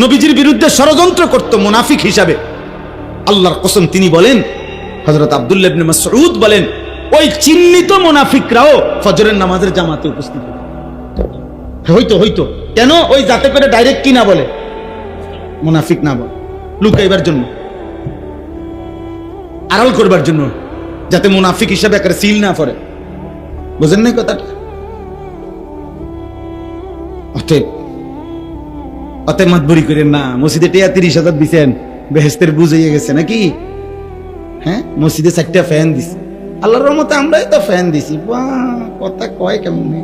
নবীজির বিরুদ্ধে ষড়যন্ত্র করত মুনাফিক হিসাবে, আল্লাহর কসম তিনি বলেন, হযরত আব্দুল্লাহ ইবনে মাসউদ বলেন, ওই চিহ্নিত মুনাফিকরাও ফজরের নামাজের জামাতে উপস্থিত হইতো। কেন? ওই যাতে করে ডাইরেক্ট কি না বলে, মুনাফিক না বলে, লুকাইবার জন্য, আড়াল করবার জন্য, যাতে মুনাফিক হিসাবে একটা সিল না পড়ে। বুঝেন নাই কথাটা? অতএব মাতবরি করেন না। মসজিদে 30,000 দিচ্ছেন, বেহেস্তের বুঝ হয়ে গেছে নাকি? হ্যাঁ, মসজিদে 4টা ফ্যান দিছে, আল্লাহর রহমতে আমরাই তো ফ্যান দিছি। কথা কয় কেমনে?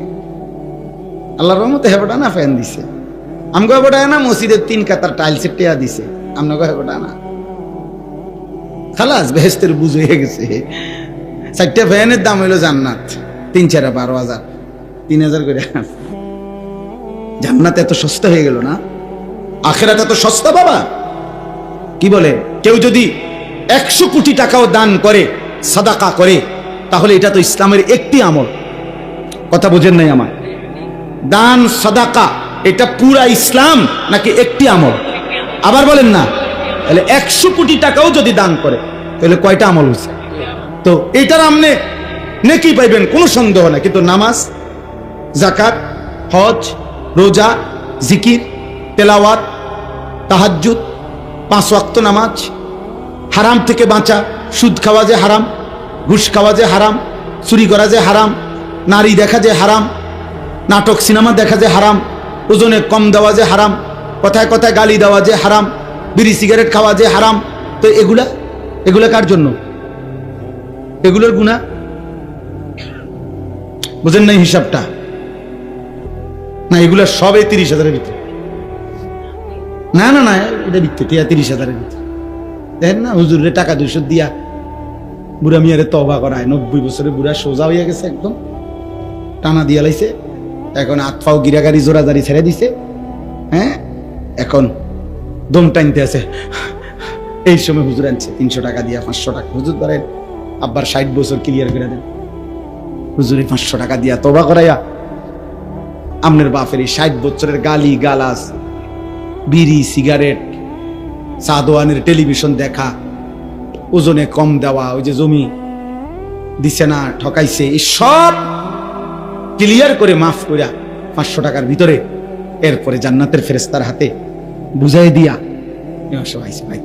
আল্লাহর রহমতে হেবটা না ফ্যান দিছে, আমগো হেবটা না, মসজিদের 3 কাতার টাইলসের টেয়া দিছে, আমগো হেবটা না। খালাস, বেহেস্তের বুঝ হয়ে গেছে। 4টা ফ্যানের দাম হইলো জান্নাত, 3-4 12,000, 3,000 করে। জান্নাত এত সস্তা হয়ে গেল না? আখিরাত এত সস্তা বাবা? কি বলে? কেউ যদি 100 কোটি টাকাও দান করে, সাদাকা করে, তাহলে এটা তো ইসলামের একটি আমল। কথা বুঝেন নাই আমার? দান সাদাকা এটা পুরা ইসলাম নাকি একটি আমল? আবার বলেন না। তাহলে 100 কোটি টাকাও যদি দান করে, তাহলে কয়টা আমল হচ্ছে? তো এটার আমনে নেকি পাইবেন, কোনো সন্দেহ নাই। কিন্তু নামাজ, যাকাত, হজ, রোজা, জিকির, তেলাওয়াত, তাহাজ্জুদ, 5 ওয়াক্ত নামাজ, হারাম থেকে বাঁচা, সুদ খাওয়া যে হারাম, ঘুষ খাওয়া যে হারাম, চুরি করা যে হারাম, নারী দেখা যে হারাম, নাটক সিনেমা দেখা যে হারাম, ওজনে কম দেওয়া যে হারাম, কথায় কথায় গালি দেওয়া যে হারাম, বিড়ি সিগারেট খাওয়া যে হারাম। তো এগুলা কার জন্য? এগুলোর গুনাহ বুঝেন নাই হিসাবটা? না, এগুলা সবে 30,000-এর ভিতরে। না, এটা ভিতরে 30,000-এর ভিতরে। দেখেন না, হুজুরের টাকা 200 দিয়া বুড়া মিয়ারে তওবা করায়। 90 বছরের বুড়া সোজা হইয়া গেছে, একদম টানা দিয়া লাইছে। এখন আতফাও গিরাগারি জোরাজারি ছেড়ে দিছে। হ্যাঁ, এখন দম টানতে আছে। এই সময় হুজুর আনছে 300 টাকা দিয়া, 500 টাকা। হুজুর ধরেন আব্বার 60 বছর ক্লিয়ার করে দেন। হুজুরে 500 টাকা দিয়া তওবা করাইয়া আমনের বাপের এই 60 বছরের গালি গালাজ, বিড়ি সিগারেট, সাদোয়ানের টেলিভিশন দেখা, ওজনে কম দেওয়া, ওই যে জমি দিছে না, ঠকাইছে, এই সব ক্লিয়ার করে মাফ কইরা 500 টাকার ভিতরে এরপরে জান্নাতের ফেরেশতার হাতে বুঝাই দিয়া ভাই।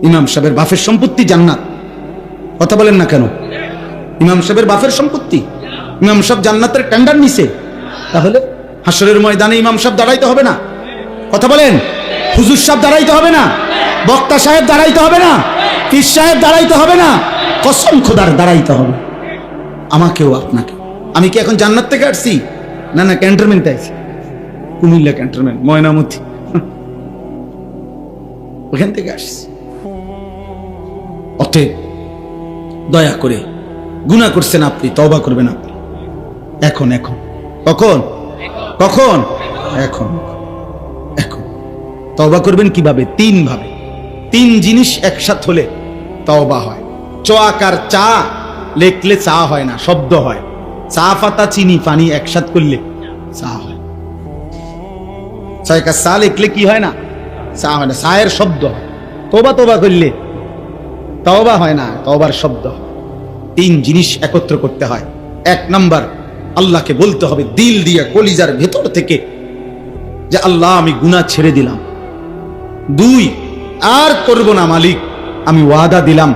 ইমাম সাহেবের বাপের সম্পত্তি জান্নাত। কথা বলেন না কেন? ইমাম সাহেবের বাপের সম্পত্তি। ইমাম সাহেব জান্নাতের টেন্ডার নিছে, তাহলে হাসরের ময়দানে ইমাম সাহেব দাঁড়াইতে হবে না? কথা বলেন। হুজুর সাহেব দাঁড়াইতে হবে না? বক্তা সাহেব দাঁড়াইতে হবে না? পীর সাহেব দাঁড়াইতে হবে না? কসম খোদার দাঁড়াইতে হবে, আমাকেও আপনাকে। আমি কি এখন জান্নাত থেকে আসছি? না, ক্যান্টনমেন্টে আছি, কুমিল্লা ক্যান্টনমেন্ট, ময়নামতি, ওখান থেকে আসছি। অতএব দয়া করে, গুনাহ করছেন আপনি, তওবা করবেন আপনি এখন। কখন? এখন। তওবা করবেন কিভাবে? 3 ভাবে। 3 জিনিস একসাথে হলে তওবা হয়। চোয়াকার চা লেখলে চা হয় না, শব্দ হয়। চা পাতা, চিনি, পানি একসাথে করলে চা হয়। ছয়কা চা লেখলে কি হয় না? চা হয় না, চায়ের শব্দ হয়। তওবা করলে তওবা হয় না, তওবার শব্দ হয়। 3 জিনিস একত্র করতে হয়। 1 নাম্বার, আল্লাহকে বলতে হবে দিল দিয়ে, কলিজার ভেতর থেকে, যে আল্লাহ আমি গুনাহ ছেড়ে দিলাম। 2, আর করব না মালিক, আমি ওয়াদা দিলাম।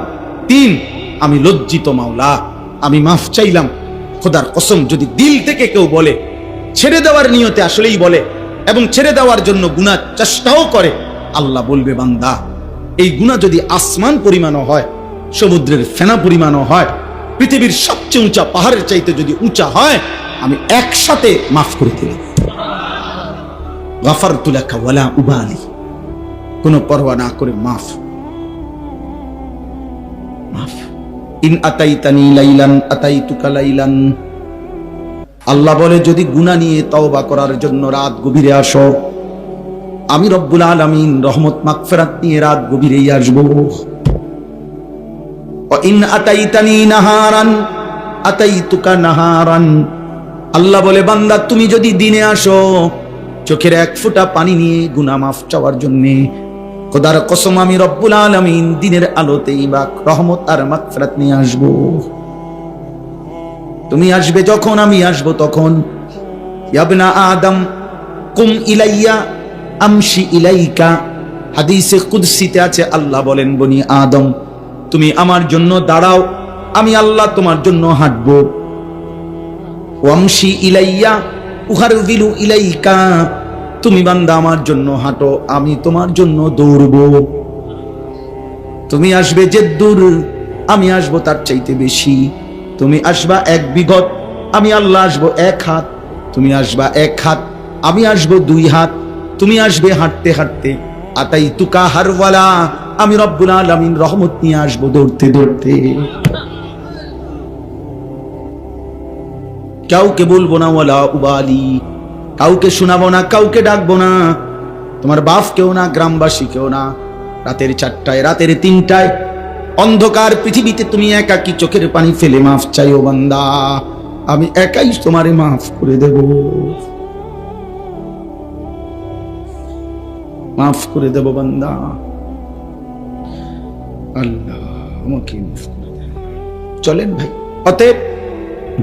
3, আমি লজ্জিত মাওলা, আমি মাফ চাইলাম। খোদার কসম, যদি দিল থেকে কেউ বলে, ছেড়ে দেওয়ার নিয়তে আসলেই বলে, এবং ছেড়ে দেওয়ার জন্য গুনাহ চেষ্টাও করে, আল্লাহ বলবে বান্দা, এই গুনাহ যদি আসমান পরিমাণও হয়, সমুদ্রের ফেনা পরিমাণও হয়, পৃথিবীর সবচেয়ে উঁচা পাহাড়ের চাইতে যদি উঁচা হয়, আমি একসাথে মাফ করে দিলাম। গাফারতু লাকা ওয়ালা উবালি, কোনো পরোয়া না করে মাফ। ইন আতাইতানি লাইলান আতাইতুকা লাইলান, আল্লাহ বলে যদি গুনাহ নিয়ে তওবা করার জন্য রাত গভীরে আসো, আমি রব্বুল আলামিন রহমত মাগফিরাত নিয়ে রাত গভীরেই আসবো। ইন আতাইতানি নাহারান, আতাইতুকা নাহারান। আল্লাহ বলে, বান্দা তুমি যদি দিনে আসো চোখের এক ফোঁটা পানি নিয়ে গুনাহ মাফ চাওয়ার জন্য, খোদার কসম আমি রব্বুল আলামিন দিনের আলোতেই বা রহমত আর মাগফিরাত নিয়ে আসবো। তুমি আসবে যখন, আমি আসবো তখন। ইয়া আদম কুম ইলাইয়া আমশি ইলাইকা। হাদিসে কুদসিতে আছে, আল্লাহ বলেন, বনি আদম তুমি আমার জন্য দাঁড়াও, আমি আল্লাহ তোমার জন্য হাঁটবো। ওয়ামশি ইলাইয়া উহারবিলু ইলাইকা। তুমি বান্দা আমার জন্য হাঁটো, আমি তোমার জন্য দৌড়বো। তুমি আসবে যে দূর, আমি আসবো তার চাইতে বেশি। তুমি আসবা 1 বিঘত, আমি আল্লাহ আসবো 1 হাত। তুমি আসবা 1 হাত, আমি আসবো 2 হাত। তুমি আসবে হাঁটতে হাঁটতে। আতাইতুকা হারওয়ালা, আমি রব্বুল আলামিন রহমত নিয়ে আসবো দৌড়তে দৌড়তে। কাউকে বলবো না ওয়ালা উবালি, কাউকে শোনাবো না, কাউকে ডাকবো না, তোমার বাপ কেউ না, গ্রামবাসী কেউ না। রাতের 4টায়, রাতের 3টায় অন্ধকার পৃথিবীতে তুমি একাকী চোখের পানি ফেলে মাফ চাইও বান্দা, আমি একাই তোমারে মাফ করে দেব, মাফ করে দেব বান্দা। আল্লাহ আমাকে মাফ করে দেন। চলেন ভাই, অতএব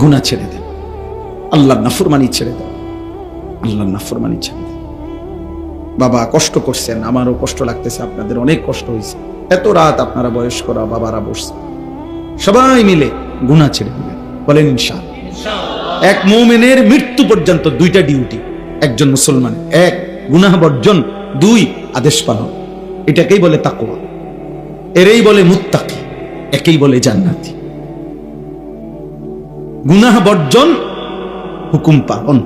গুনাহ ছেড়ে দেন, আল্লাহর নাফরমানি ছেড়ে দেন, আল্লাহর নাফরমানি ছেড়ে দেন। বাবা কষ্ট করছেন, আমারও কষ্ট লাগতেছে, আপনাদের অনেক কষ্ট হয়েছে। এত রাত আপনারা বয়স্করা বাবারা বসছে, সবাই মিলে গুনাহ ছেড়ে দিবেন, বলেন ইনশাআল্লাহ। এক মুমিনের মৃত্যু পর্যন্ত 2টা ডিউটি একজন মুসলমান: 1 গুনাহ বর্জন, 2 আদেশ পালন। এটাকেই বলে তাকওয়া, এরই বলে মুত্তাকি, একেই বলে জান্নাতি। গুনাহ বর্জন, হুকুম পালন।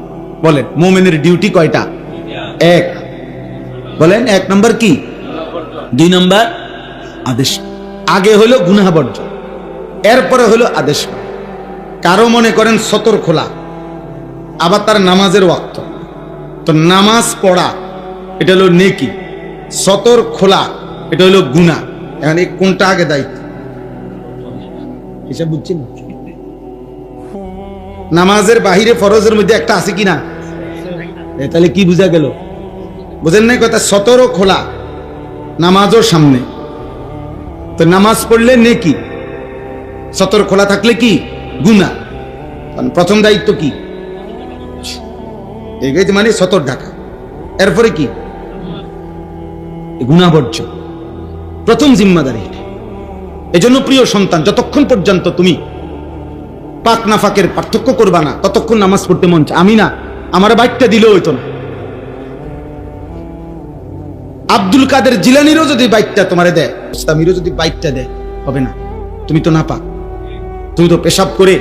বলেন মুমিনের ডিউটি কয়টা? 1। বলেন 1 নম্বর কি? 2 নম্বর আদেশ। আগে হলো গুনাহ বর্জন, এরপরে হলো আদেশ। কারো মনে করেন সতর খোলা, আবার তার নামাজের ওয়াক্ত, তো নামাজ পড়া এটা হলো নেকি, সতর খোলা এটা হলো গুনাহ। এখন এই কোনটা আগে দায়িত্ব? এসব বুঝছেন? নামাজের বাহিরে ফরজের মধ্যে একটা আছে কিনা? তাহলে কি বুঝা গেল? বুঝেন নাই কথা? সতরও খোলা, নামাজও সামনে। তো নামাজ পড়লে নেকি, সতর খোলা থাকলে কি? গুনাহ। প্রথম দায়িত্ব কি? মানে সতর ঢাকা, এরপরে কি? গুনাহ বর্জন, প্রথম জিম্মাদারি। এজন্য প্রিয় সন্তান, যতক্ষণ পর্যন্ত তুমি পাক নাফাকের পার্থক্য করবা না, ততক্ষণ নামাজ পড়তে মন চায়। আমি না, আমার বাইকটা দিলেও হইতো না। আব্দুল কাদের জিলানিরও যদি বাইকটা তোমারে দেয়, ইসলামীরও যদি বাইকটা দেয়, হবে না। তুমি তো নাপাক, তুমি তো পেশাব করে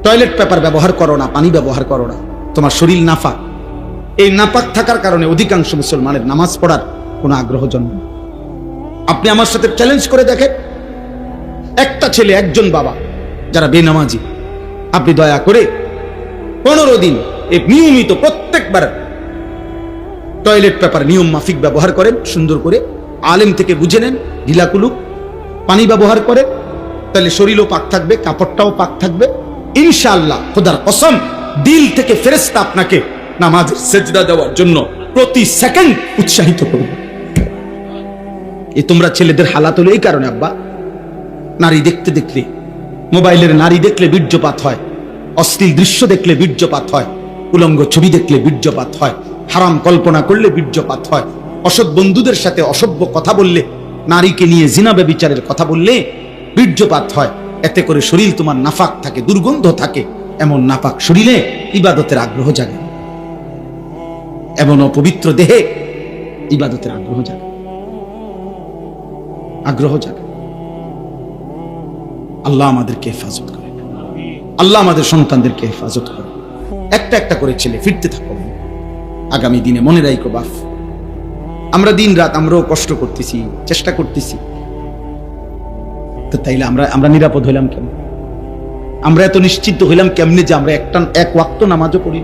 টয়লেট পেপার ব্যবহার করো না, পানি ব্যবহার করো না, তোমার শরীর নাফাক। এই নাপাক থাকার কারণে অধিকাংশ মুসলমানের নামাজ পড়ার কোনো আগ্রহ জন্মায়। আপনি আমার সাথে চ্যালেঞ্জ করে দেখেন, একটা ছেলে, একজন বাবা যারা বেনামাজি, আপনি দয়া করে 15 দিন এই নিয়মিত প্রত্যেকবার টয়লেট পেপার নিয়ম মাফিক ব্যবহার করেন, সুন্দর করে আলেম থেকে বুঝে নেন, ঢিলাকুলুক পানি ব্যবহার করেন, তাহলে শরীরও পাক থাকবে, কাপড়টাও পাক থাকবে। ইনশাআল্লাহ খোদার কসম, দিল থেকে ফেরেশতা আপনাকে নামাজের সেজদা দেওয়ার জন্য প্রতি সেকেন্ড উৎসাহিত করবে। এই তোমরা ছেলেদের হালাত হলো এই কারণে আব্বা, নারী দেখতে দেখলে, মোবাইলের নারী দেখলে বীর্যপাত হয়, অশ্লীল দৃশ্য দেখলে বীর্যপাত হয়, উলঙ্গ ছবি দেখলে বীর্যপাত হয়, হারাম কল্পনা করলে বীর্যপাত হয়, অসৎ বন্ধুদের সাথে অসভ্য কথা বললে, নারীকে নিয়ে জিনা ব্যভিচারের কথা বললে বীর্যপাত হয়। এতে করে শরীর তোমার নাফাক থাকে, দুর্গন্ধ থাকে। এমন নাপাক শরীরে ইবাদতের আগ্রহ জাগে, এমন অপবিত্র দেহে ইবাদতের আগ্রহ জাগে, আগ্রহ জাগে। আল্লাহ আমাদেরকে হেফাজত করে, আল্লাহ আমাদের সন্তানদেরকে হেফাজত করে। একটা একটা করে ছেলে ফিরতে থাকো আগামী দিনে, মনে রাখো বাপ, আমরা দিন রাত আমরাও কষ্ট করতেছি, চেষ্টা করতেছি, তো তাইলে আমরা নিরাপদ হইলাম কেন? আমরা এত নিশ্চিন্ত হইলাম কেমনে যে আমরা এক ওয়াক্ত নামাজও পড়ি?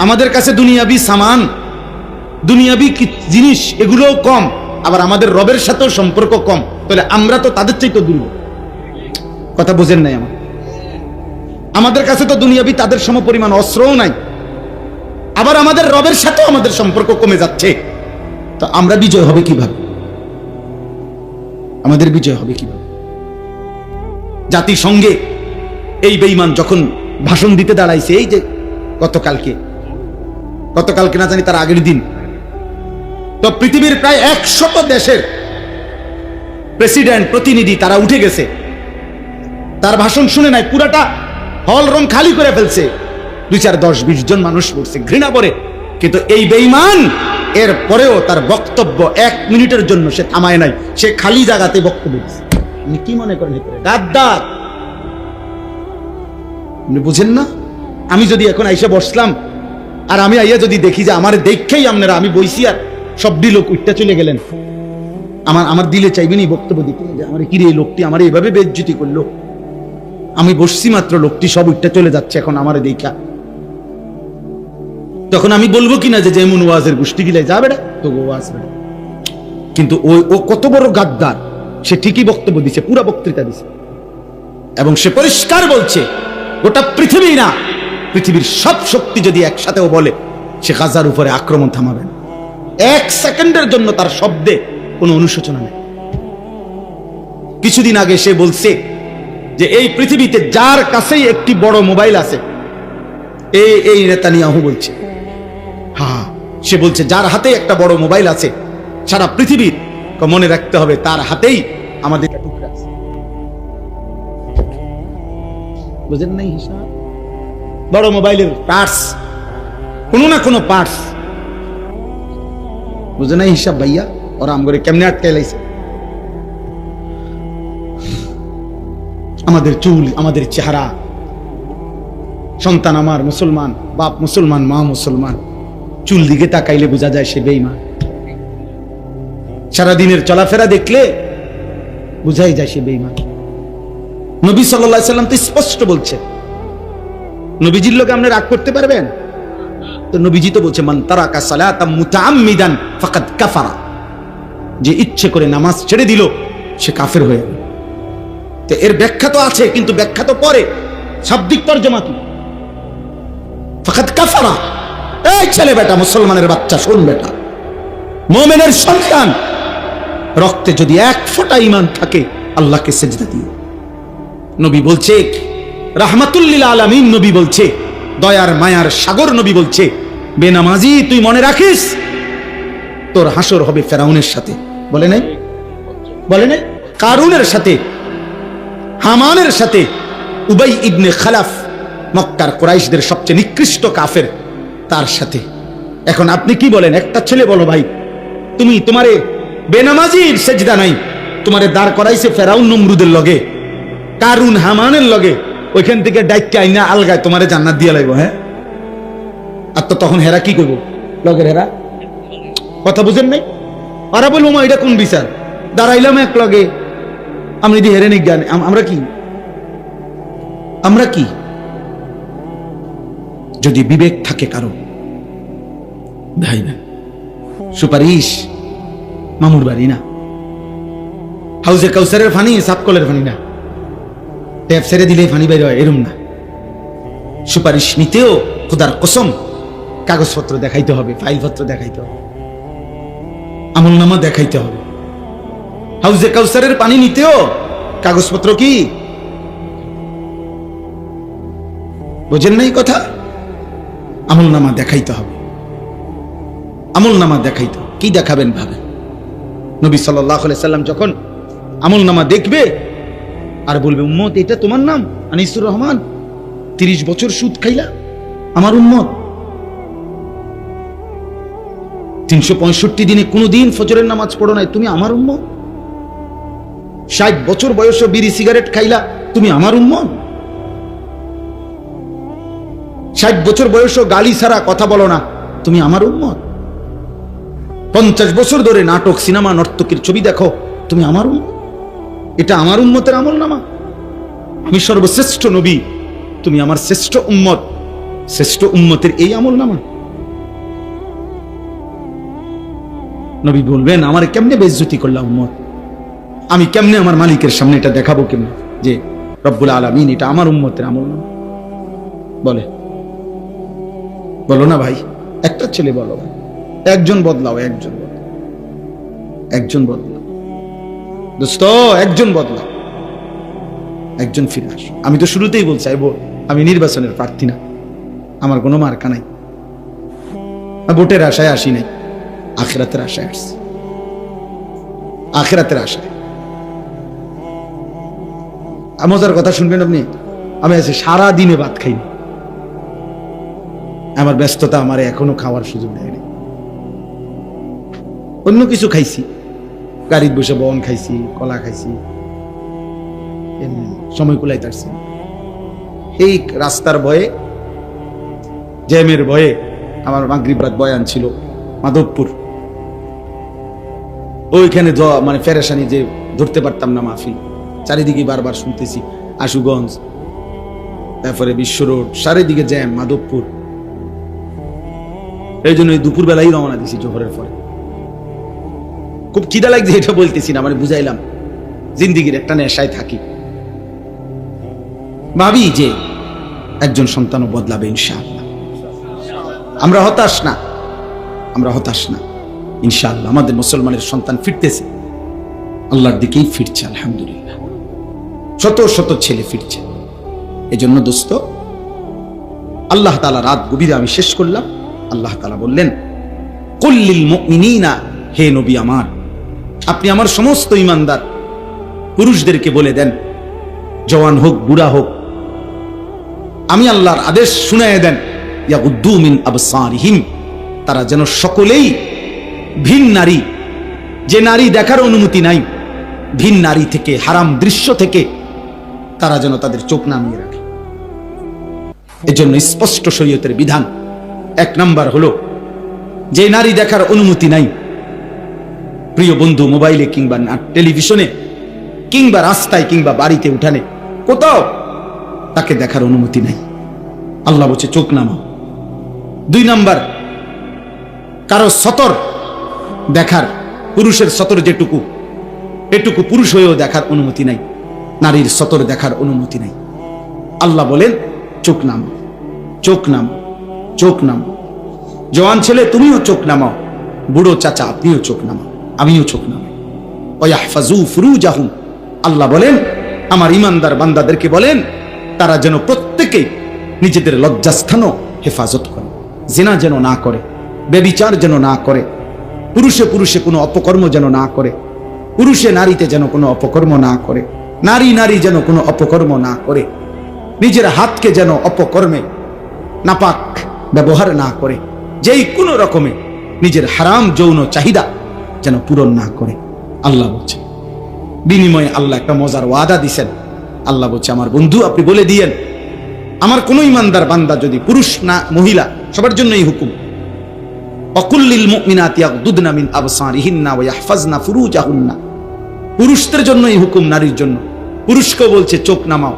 আমাদের কাছে দুনিয়াবি সামান, দুনিয়াবি জিনিস এগুলোও কম, আবার আমাদের রবের সাথেও সম্পর্ক কম, তাহলে আমরা তো তাদের চাইতে দুর্বল। কথা বোঝেন নাই আমার? আমাদের কাছে তো দুনিয়াবি তাদের সমপরিমাণ অস্ত্রও নাই, আবার আমাদের রবের সাথেও আমাদের সম্পর্ক কমে যাচ্ছে। তো আমরা বিজয় হবে কিভাবে? আমাদের বিজয় হবে কিভাবে? জাতিসংঘে এই বেঈমান যখন ভাষণ দিতে দাঁড়াইছে, এই যে গতকালকে না জানি তার আগের দিন, তো পৃথিবীর প্রায় 100 দেশের প্রেসিডেন্ট, প্রতিনিধি তারা উঠে গেছে। তার ভাষণ শুনে নাই, পুরাটা হল রুম খালি করে ফেলছে। 2, 4, 10, 20 জন মানুষ পড়ছে ঘৃণা করে। কিন্তু এই বেঈমান এর পরেও তার বক্তব্য 1 মিনিটের জন্য সে থামায় নাই, সে খালি জায়গাতে বক্তব্য দিচ্ছে। আপনি কি মনে করেন গাদ্দার? আপনি বুঝেন না? আমি যদি এখন আইসা বসলাম আর আমি আইয়া যদি দেখি যে আমার দেখেই আপনারা, আমি বইছি আর সবটি লোক উঠতে চলে গেলেন, আমার দিলে চাইবেনি বক্তব্য দিতে যে আমার কি রে, এই লোকটি আমার এইভাবে বেইজ্জতি করলো। আমি বসছি মাত্র, লোকটি সব উঠতে চলে যাচ্ছে এখন আমার দেখা। তখন আমি বলবো কিনা যে যেমন ওয়াজের গোষ্ঠী গিলে যাবে না তো ওয়াজ বেড়া। কিন্তু ও কত বড় গাদ্দার, সে ঠিকই বক্তব্য দিছে, পুরা বক্তৃতা দিছে, এবং সে পরিষ্কার বলছে গোটা পৃথিবী না, পৃথিবীর সব শক্তি যদি একসাথেও বলে সে গাজার উপরে আক্রমণ থামাবেন। 1 সেকেন্ডের জন্য তার শব্দে কোনো অনুশোচনা নেই। কিছুদিন আগে সে বলছে যে এই পৃথিবীতে যার কাছেই একটি বড় মোবাইল আছে, এই নেতানিয়াহু বলছে, হ্যাঁ সে বলছে যার হাতে একটা বড় মোবাইল আছে সারা পৃথিবীর, মনে রাখতে হবে তার হাতেই আমাদের টুকরা আছে। বুঝেন নাই হিসাব? বড় মোবাইলের পার্টস, কোনো না কোনো পার্টস, বুঝে নাই হিসাব ভাইয়া? ওরা আমগরে কেমনে আটকাই লাইছে। আমাদের চুল, আমাদের চেহারা, সন্তান আমার মুসলমান, বাপ মুসলমান, মা মুসলমান, চুল দিকে তাকাইলে বোঝা যায় সে বেঈমান। সারাদিনের চলাফেরা দেখলে বুঝাই যায় সে বেঈমান। নবী সাল্লাল্লাহু আলাইহি সাল্লাম তো স্পষ্ট বলছে, নবীজির লোকে আপনি রাগ করতে পারবেন? তো নবীজি তো বলছে মান তারাকা সালাতাম মুতাআম্মিদান ফাকাদ কাফারা, যে ইচ্ছে করে নামাজ ছেড়ে দিল সে কাফের হয়ে গেল। তো এর ব্যাখ্যা তো আছে, কিন্তু ব্যাখ্যা তো পরে, শাব্দিক তরজমা কি ফাকাদ কাফারা। এই ছেলে বেটা, মুসলমানের বাচ্চা, শোন বেটা, মুমিনের সন্তান, রক্তে যদি 1 ফোঁটা ঈমান থাকে আল্লাহকে সিজদা দিও। নবী বলছে রাহমাতুল লিল আলামিন, নবী বলছে দয়ার মায়ার সাগর, নবী বলছে বেনামাজি তুই মনে রাখিস তোর হাসর হবে ফেরাউনের সাথে। বলে নাই? বলে নাই? কারুনের সাথে, হামানের সাথে, উবাই ইবনে খালাফ, মক্কার কুরাইশদের সবচেয়ে নিকৃষ্ট কাফের, তার সাথে। এখন আপনি কি বলেন? একটা ছেলে বলো ভাই, তুমি তোমারে বেনামাজির সেজদা নাই, তোমারে দাঁড় করাইছে ফেরাউন নমরুদের লগে, কারুন হামানের লগে, ওইখান থেকে ডাইকে আইনা আলগায় তোমারে জান্নাত দিয়া লাগবো। হ্যাঁ, আর তো তখন হেরা কি করবো? লগের হেরা কথা বুঝেন নাই? ওরা বলবো মা এটা কোন বিচার, দাঁড়াইলাম এক লগে, আমি যদি হেরে নিক জ্ঞান, আমরা কি যদি বিবেক থাকে কারো, ভাই না, সুপারিশ মামুর বাড়ি না, হাউজে কাউসারের ফানি সাপকলের ফানি না, ট্যাপ ছেড়ে দিলে ফানি বাইরে হয় এরম না। সুপারিশ নিতেও খোদার কসম কাগজপত্র দেখাইতে হবে, ফাইলপত্র দেখাইতে হবে, আমলনামা দেখাইতে হবে। হাউজে কাউসারের পানি নিতেও কাগজপত্র কি বোঝেন নাই কথা? আমলনামা দেখাইতে হবে, আমলনামা দেখাইতে হবে। কি দেখাবেন ভাবে? নবী সাল্লাল্লাহু আলাইহি সাল্লাম যখন আমলনামা দেখবে আর বলবে উম্মত এটা তোমার নাম আনিসুর রহমান, 30 বছর সুদ খাইলা, আমার উম্মত, 365 দিনে কোনদিন ফজরের নামাজ পড়ো নাই, তুমি আমার উম্মত, 60 বছর বয়সে বিড়ি সিগারেট খাইলা, তুমি আমার উম্মত, 60 বছর বয়সে গালি ছাড়া কথা বলো না, তুমি আমার উম্মত, 50 বছর ধরে নাটক সিনেমা নর্তকীর ছবি দেখো, তুমি আমার উম্মত। এটা আমার উম্মতের আমলনামা। আমি সর্বশ্রেষ্ঠ নবী, তুমি আমার শ্রেষ্ঠ উম্মত, শ্রেষ্ঠ উম্মতের এই আমলনামা। নবী বলবেন আমার কেমনে বেইজ্জতি করলা উম্মত, আমি কেমনে আমার মালিকের সামনে এটা দেখাবো কেমনে যে রব্বুল আলামিন এটা আমার উম্মতের আমল না? বলে, বলো না ভাই, একটা ছেলে বলো ভাই, একজন বদলাও, একজন বদলাও দোস্ত, একজন বদলাও, একজন ফিরে আসো। আমি তো শুরুতেই বলছি আমি নির্বাচনের প্রার্থী না, আমার কোনো মার্কা নাই, ভোটের আশায় আসি নাই, আখিরাতের আশায় আসছি, আখিরাতের আশায়। মজার কথা শুনবেন আপনি, আমি আছি সারা দিনে ভাত খাইনি, আমার ব্যস্ততা আমার এখনো খাওয়ার সুযোগ দেয়নি। অন্য কিছু খাইছি, গাড়িতে বসে বন খাইছি, কলা খাইছি, সময় কুলাই তারছি। এই রাস্তার ভয়ে, জ্যামের ভয়ে, আমার মাগরিব রাত বয়ান ছিল মাধবপুর, ওইখানে মানে ফেরেশানি যে ধরতে পারতাম না মাহফিল, চারিদিকে বারবার শুনতেছি আশুগঞ্জ, তারপরে বিশ্ব রোড, চারিদিকে জ্যাম, মাধবপুর। এই জন্য দুপুর বেলাই রওনা দিছি জোহরের পরে। খুব খিদা লাগছে, এটা বলতেছি না, মানে বুঝাইলাম জিন্দিগির একটা নেশায় থাকি, ভাবি যে একজন সন্তানও বদলাবে ইনশাআল্লাহ। আমরা হতাশ না, আমরা হতাশ না, ইনশাআল্লাহ আমাদের মুসলমানের সন্তান ফিরতেছে, আল্লাহর দিকেই ফিরছে, আলহামদুলিল্লাহ। শত শত ছেলে ফিরছে। এই জন্য দোস্ত, আল্লাহ তাআলা রাত গভীরে আমি শেষ করলাম, আল্লাহ তাআলা বললেন, কুল লিল মুমিনিনা, হে নবী আমার, আপনি আমার সমস্ত ঈমানদার পুরুষদেরকে বলে দেন, জওয়ান হোক বুড়া হোক, আমি আল্লাহর আদেশ শুনায়ে দেন, ইয়াগুদ্দু মিন আবসারিহিম, তারা যেন সকলেই ভিন নারী, যে নারী দেখার অনুমতি নাই, ভিন নারী থেকে, হারাম দৃশ্য থেকে তারা যেন তাদের চোখ নামিয়ে রাখে। এজন্য স্পষ্ট শরীয়তের বিধান, এক নাম্বার হলো, যে নারী দেখার অনুমতি নাই, প্রিয় বন্ধু, মোবাইলে কিংবা টেলিভিশনে কিংবা রাস্তায় কিংবা বাড়িতে উঠানে কোথাও তাকে দেখার অনুমতি নাই, আল্লাহ বলছে চোখ নামাও। 2 নাম্বার, কারো সতর দেখার, পুরুষের সতর যেটুকু, এটুকু পুরুষ হয়েও দেখার অনুমতি নাই, নারীর সতর দেখার অনুমতি নাই। আল্লাহ বলেন চোখ নামাও, চোখ নামাও, চোখ নামাও। জওয়ান ছেলে তুমিও চোখ নামাও, বুড়ো চাচা আপনিও চোখ নামাও, আমিও চোখ নামাই। ওয়াহফাজু ফুরুজাহুম, আল্লাহ বলেন আমার ঈমানদার বান্দাদেরকে বলেন তারা যেন প্রত্যেকেই নিজেদের লজ্জাস্থানও হেফাজত করে, জিনা যেন না করে, ব্যভিচার যেন না করে, পুরুষে পুরুষে কোনো অপকর্ম যেন না করে, পুরুষে নারীতে যেন কোনো অপকর্ম না করে, নারী নারী যেন কোনো অপকর্ম না করে, নিজের হাতকে যেন অপকর্মে নাপাক ব্যবহার না করে, যেই কোনো রকমে নিজের হারাম যৌন চাহিদা যেন পূরণ না করে। আল্লাহ বলছে বিনিময়ে আল্লাহ একটা মজার ওয়াদা দিছেন। আল্লাহ বলছে আমার বন্ধু আপনি বলে দিয়েন, আমার কোন ঈমানদার বান্দা যদি, পুরুষ না মহিলা সবার জন্যই হুকুম, অকুল লিল মুমিনাতি ইয়াগদুদনা মিন আবসারিহিন্না ওয়া ইয়াহফাজনা ফুরুজাহুন্না, পুরুষদের জন্যই হুকুম, নারীর জন্য। পুরুষকেও বলছে চোখ নামাও,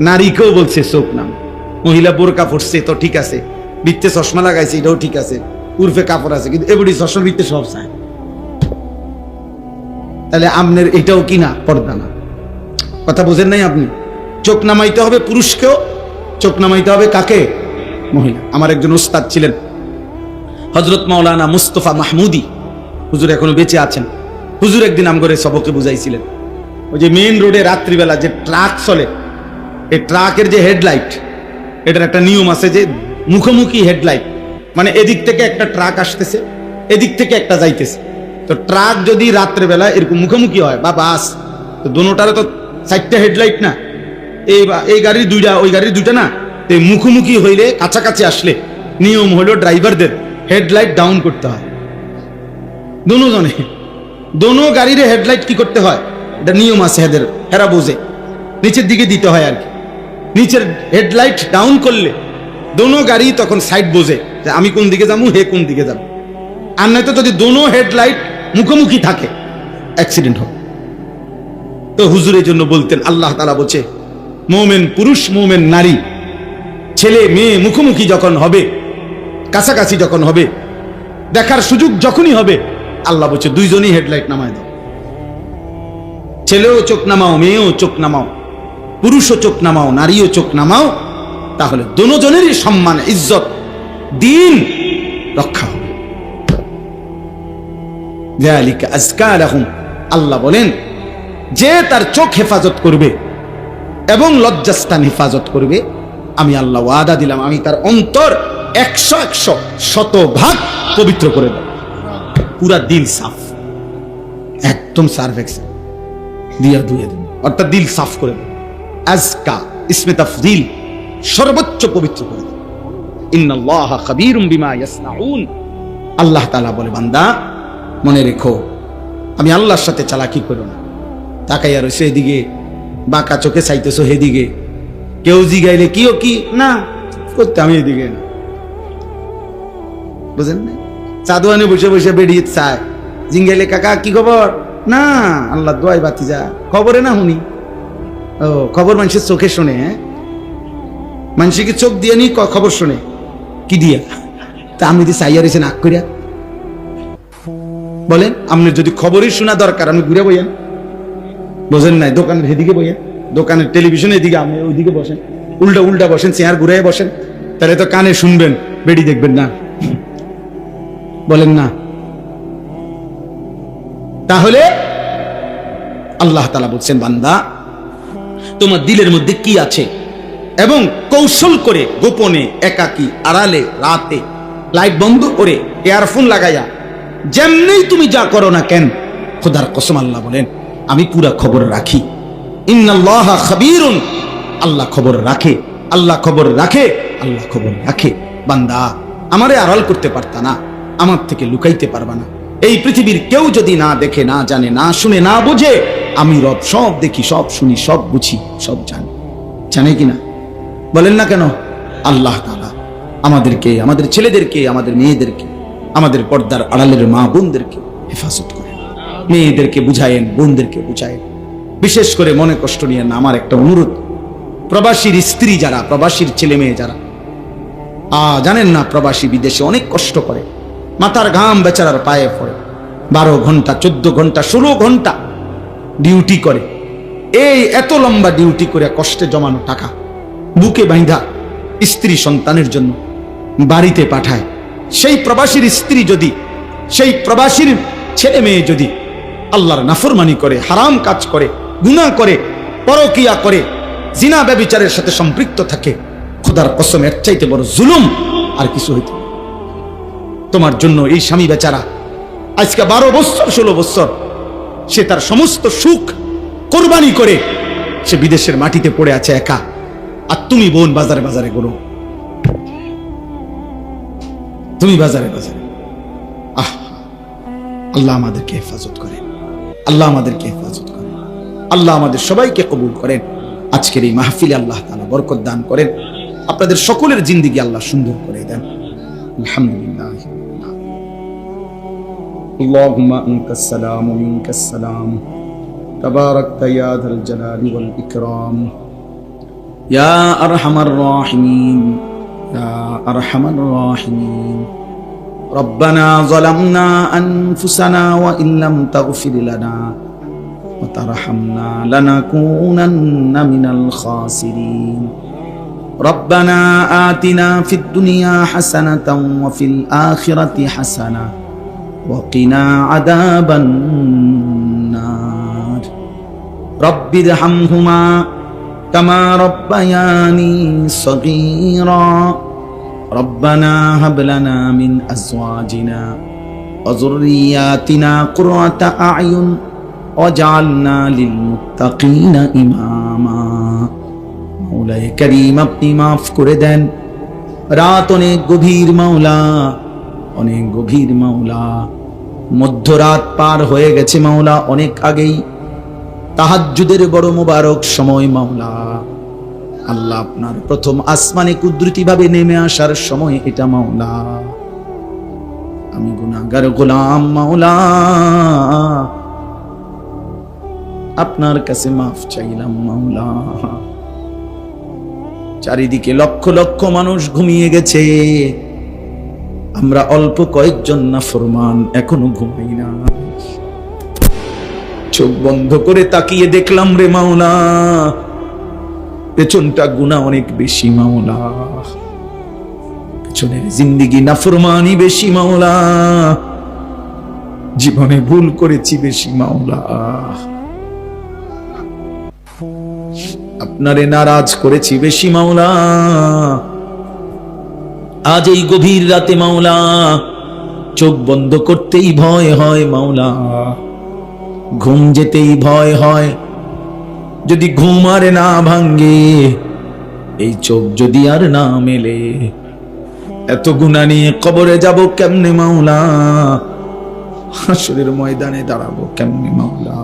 নারীকেও বলছে চোখ নামাও। মহিলা বোরকা পরছে তো ঠিক আছে, বৃত্তে চশমা লাগাইছে এটাও ঠিক আছে, উর্ফে কাপড় আছে, কিন্তু এবারে চশমা বৃত্তে সব চায়, তাহলে আমনের এটাও কিনা পর্দা না? কথা বোঝেন নাই আপনি? চোখ নামাইতে হবে পুরুষকেও, চোখ নামাইতে হবে কাকে? মহিলা। আমার একজন উস্তাদ ছিলেন হযরত মাওলানা মুস্তাফা মাহমুদি, হুজুর এখনো বেঁচে আছেন। হুজুর একদিন আমগরে সবকে বুঝাইছিলেন, ওই যে মেইন রোডে রাত্রিবেলা যে ট্রাক চলে, এই ট্রাকের যে হেডলাইট, এটার একটা নিয়ম আছে যে মুখোমুখি হেডলাইট, মানে এদিক থেকে একটা ট্রাক আসতেছে, এদিক থেকে একটা যাইতেছে, তো ট্রাক যদি রাত্রেবেলা এরকম মুখোমুখি হয় বা বাস, তো দোনোটারে তো 4টা হেডলাইট না, এই গাড়ির 2টা ওই গাড়ির 2টা না, তো মুখোমুখি হইলে কাছাকাছি আসলে নিয়ম হলো ড্রাইভারদের হেডলাইট ডাউন করতে হয়। দোনোজনে, দোনো গাড়ির হেডলাইট কি করতে হয়, এটা নিয়ম আছে এদের, হেরা বোঝে, নিচের দিকে দিতে হয় আর কি। নিচের হেডলাইট ডাউন করলে দোনো গাড়ি তখন সাইড বোঝে যে আমি কোন দিকে যাবো, হে কোন দিকে যাবো। আর নয়তো যদি দোনো হেডলাইট মুখোমুখি থাকে অ্যাক্সিডেন্ট হবে। তো হুজুরের জন্য বলতেন, আল্লাহ তাআলা বলছে মুমিন পুরুষ মুমিন নারী, ছেলে মেয়ে মুখোমুখি যখন হবে, কাছাকাছি যখন হবে, দেখার সুযোগ যখনই হবে, আল্লাহ বলছে দুইজনই হেডলাইট নামায় দাও, ছেলেও চোখ নামাও, মেয়েও চোখ নামাও। পুরুষও চোখ নামাও, নারীও চোখ নামাও, তাহলে দুজনেরই সম্মান, ইজ্জত, দিন রক্ষা হবে। যালিকা আজকা লাহুম, আল্লাহ বলেন যে তার চোখ হেফাজত করবে এবং লজ্জাস্থান হেফাজত করবে, আমি আল্লাহ ওয়াদা দিলাম, আমি তার অন্তর 100 শতভাগ পবিত্র করে দেব। পুরা দিল সাফ, একদম সার্ভেক্স দিয়া ধুয়ে দেব, অর্থাৎ দিল সাফ করে দেব। আজকা ইসমে তাফদীল, সর্বোচ্চ পবিত্র করে দেব। ইন্নাল্লাহা খাবীরুম বিমা ইয়াসনাউন, আল্লাহ তাআলা বলে বান্দা মনে রেখো আমি আল্লাহর সাথে চালাকি করো না। তাকাইয়া রইছো এদিকে, বাঁকা চোখে চাইতেছো হেদিকে, কেউ জিগাইলে কিও কি না করতে, আমি এদিকে না, বুঝেন না? চাদুয়ানে বসে বসে বেরিয়ে চায়, জিঙ্গাইলে কাকা কি খবর, না আল্লাহ দোয়াই বাতি যা, খবরে না শুনি। ও খবর মানুষের চোখে শোনে, হ্যাঁ মানুষকে চোখ দিয়ে নি খবর শোনে কি দিয়া, তা আমি যদি চাইয়া রয়েছে নাক করিয়া বলেন, আপনার যদি খবরই শোনা দরকার আমি ঘুরে বইয়েন, বোঝেন নাই? দোকানের এদিকে বইয়েন, দোকানের টেলিভিশন এদিকে, আমি ওইদিকে বসেন, উল্টা উল্টা বসেন, চেয়ার ঘুরে বসেন, তাহলে তো কানে শুনবেন, বেড়ি দেখবেন না, বলেন না? তাহলে আল্লাহ তাআলা বলছেন বান্দা তোমার দিলের মধ্যে কি আছে, এবং কৌশল করে গোপনে, একাকী, আড়ালে, রাতে, লাইট বন্ধ করে, ইয়ারফোন লাগাইয়া, যেমনি তুমি যা করো না কেন, খোদার কসম আল্লাহ বলেন আমি পুরা খবর রাখি। ইন্নাল্লাহা খাবীরুন, আল্লাহ খবর রাখে, আল্লাহ খবর রাখে, আল্লাহ খবর রাখে। বান্দা আমারে আড়াল করতে পারতা না, আমার থেকে লুকাইতে পারবা না। এই পৃথিবীর কেউ যদি না দেখে, না জানে, না শুনে, না বুঝে, আমি রব সব দেখি, সব শুনি, সব বুঝি, সব জানি। জানে কিনা বলেন না কেন? আল্লাহ তাআলা আমাদেরকে, আমাদের ছেলেদেরকে, আমাদের মেয়েদেরকে, আমাদের পর্দার আড়ালের মা বোনদেরকে হেফাজত করেন, মেয়েদেরকে বুঝায়েন, বোনদেরকে বুঝায়েন। বিশেষ করে মনে কষ্ট নিয়ে না, আমার একটা অনুরোধ, প্রবাসীর স্ত্রী যারা, প্রবাসীর ছেলে মেয়ে যারা, জানেন না প্রবাসী বিদেশে অনেক কষ্ট করে, মাথার ঘাম বেচারার পায়ে পড়ে, 12 ঘন্টা 14 ঘন্টা 16 ঘন্টা ডিউটি করে। এই এত লম্বা ডিউটি করে কষ্টে জমানো টাকা বুকে বাঁধা স্ত্রী সন্তানের জন্য বাড়িতে পাঠায়। সেই প্রবাসীর স্ত্রী যদি, সেই প্রবাসীর ছেলে মেয়ে যদি আল্লাহর নাফরমানি করে, হারাম কাজ করে, গুনাহ করে, পরকিয়া করে, জিনা ব্যভিচারের সাথে সম্পৃক্ত থাকে, খোদার কসম এর চাইতে বড় জুলুম আর কিছু হইতে। তোমার জন্য এই স্বামী বেচারা আজকে 12 বছর 16 বছর সে তার সমস্ত সুখ কোরবানি করে সে বিদেশের মাটিতে পড়ে আছে একা, আর তুমি বোন বাজারে বাজারে করো, তুমি বাজারে বাজারে। আল্লাহ আমাদেরকে হেফাজত করেন, আল্লাহ আমাদেরকে হেফাজত করেন, আল্লাহ আমাদের সবাইকে কবুল করেন। আজকের এই মাহফিলে আল্লাহ তাআলা বরকত দান করেন, আপনাদের সকলের জিন্দেগি আল্লাহ সুন্দর করে দেন। আলহামদুলিল্লাহ। اللهم أنت السلام ومنك السلام تباركت يا ذا الجلال والإكرام يا أرحم الراحمين يا أرحم الراحمين ربنا ظلمنا أنفسنا وإن لم تغفر لنا وترحمنا لنكونن من الخاسرين ربنا آتنا في الدنيا حسنة وفي الآخرة حسنة وقنا عذاب النار رب ارحمهما كما ربياني صغيرا ربنا هب لنا من أزواجنا وذرياتنا قرة أعين واجعلنا للمتقين إماما মওলাই করিম আপনি মাফ করে দেন। রাত অনেক গভীর মাওলা, অনেক গভীর মাওলা, মধ্যরাত পার হয়ে গেছে মাওলা, অনেক আগেই তাহাজ্জুদের বড় মোবারক সময় মাওলা। আল্লাহ আপনার প্রথম আসমানে কুদরতি ভাবে নেমে আসার সময় এটা মাওলা। আমি গুনাহগার গোলাম মাওলা, আপনার কাছে মাফ চাইলাম মাওলা। চারিদিকে লক্ষ লক্ষ মানুষ ঘুমিয়ে গেছে, আমরা অল্প কয়েকজন নাফরমান এখনো ঘুমাই না। চোখ বন্ধ করে তাকিয়ে দেখলাম রে মাওলা, পেছনটা গুনাহ অনেক বেশি মাওলা, পেছনের জিন্দেগি নাফরমানি বেশি মাওলা, জীবনে ভুল করেছি বেশি মাওলা, আপনারে নারাজ করেছি বেশি মাওলা। আজ এই গভীর রাতে মাওলা চোখ বন্ধ করতেই ভয় হয় মাওলা, ঘুম যেতেই ভয় হয়, যদি ঘুম আর না ভাঙ্গে, এই চোখ যদি আর না মেলে, এত গুনাহ নিয়ে কবরে যাব কেমনে মাওলা, হাসরের ময়দানে দাঁড়াবো কেমনে মাওলা,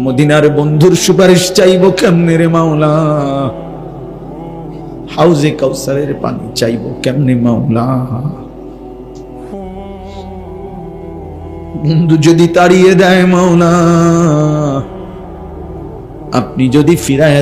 মদিনার বন্ধুর সুপারিশ চাইবো কেমনে রে মাওলা, হাউজে কাউসারের পানি চাইবো কেমনে মাওলা, বন্ধু যদি তাড়িয়ে দেয় মাওলা, আপনি যদি ফিরায়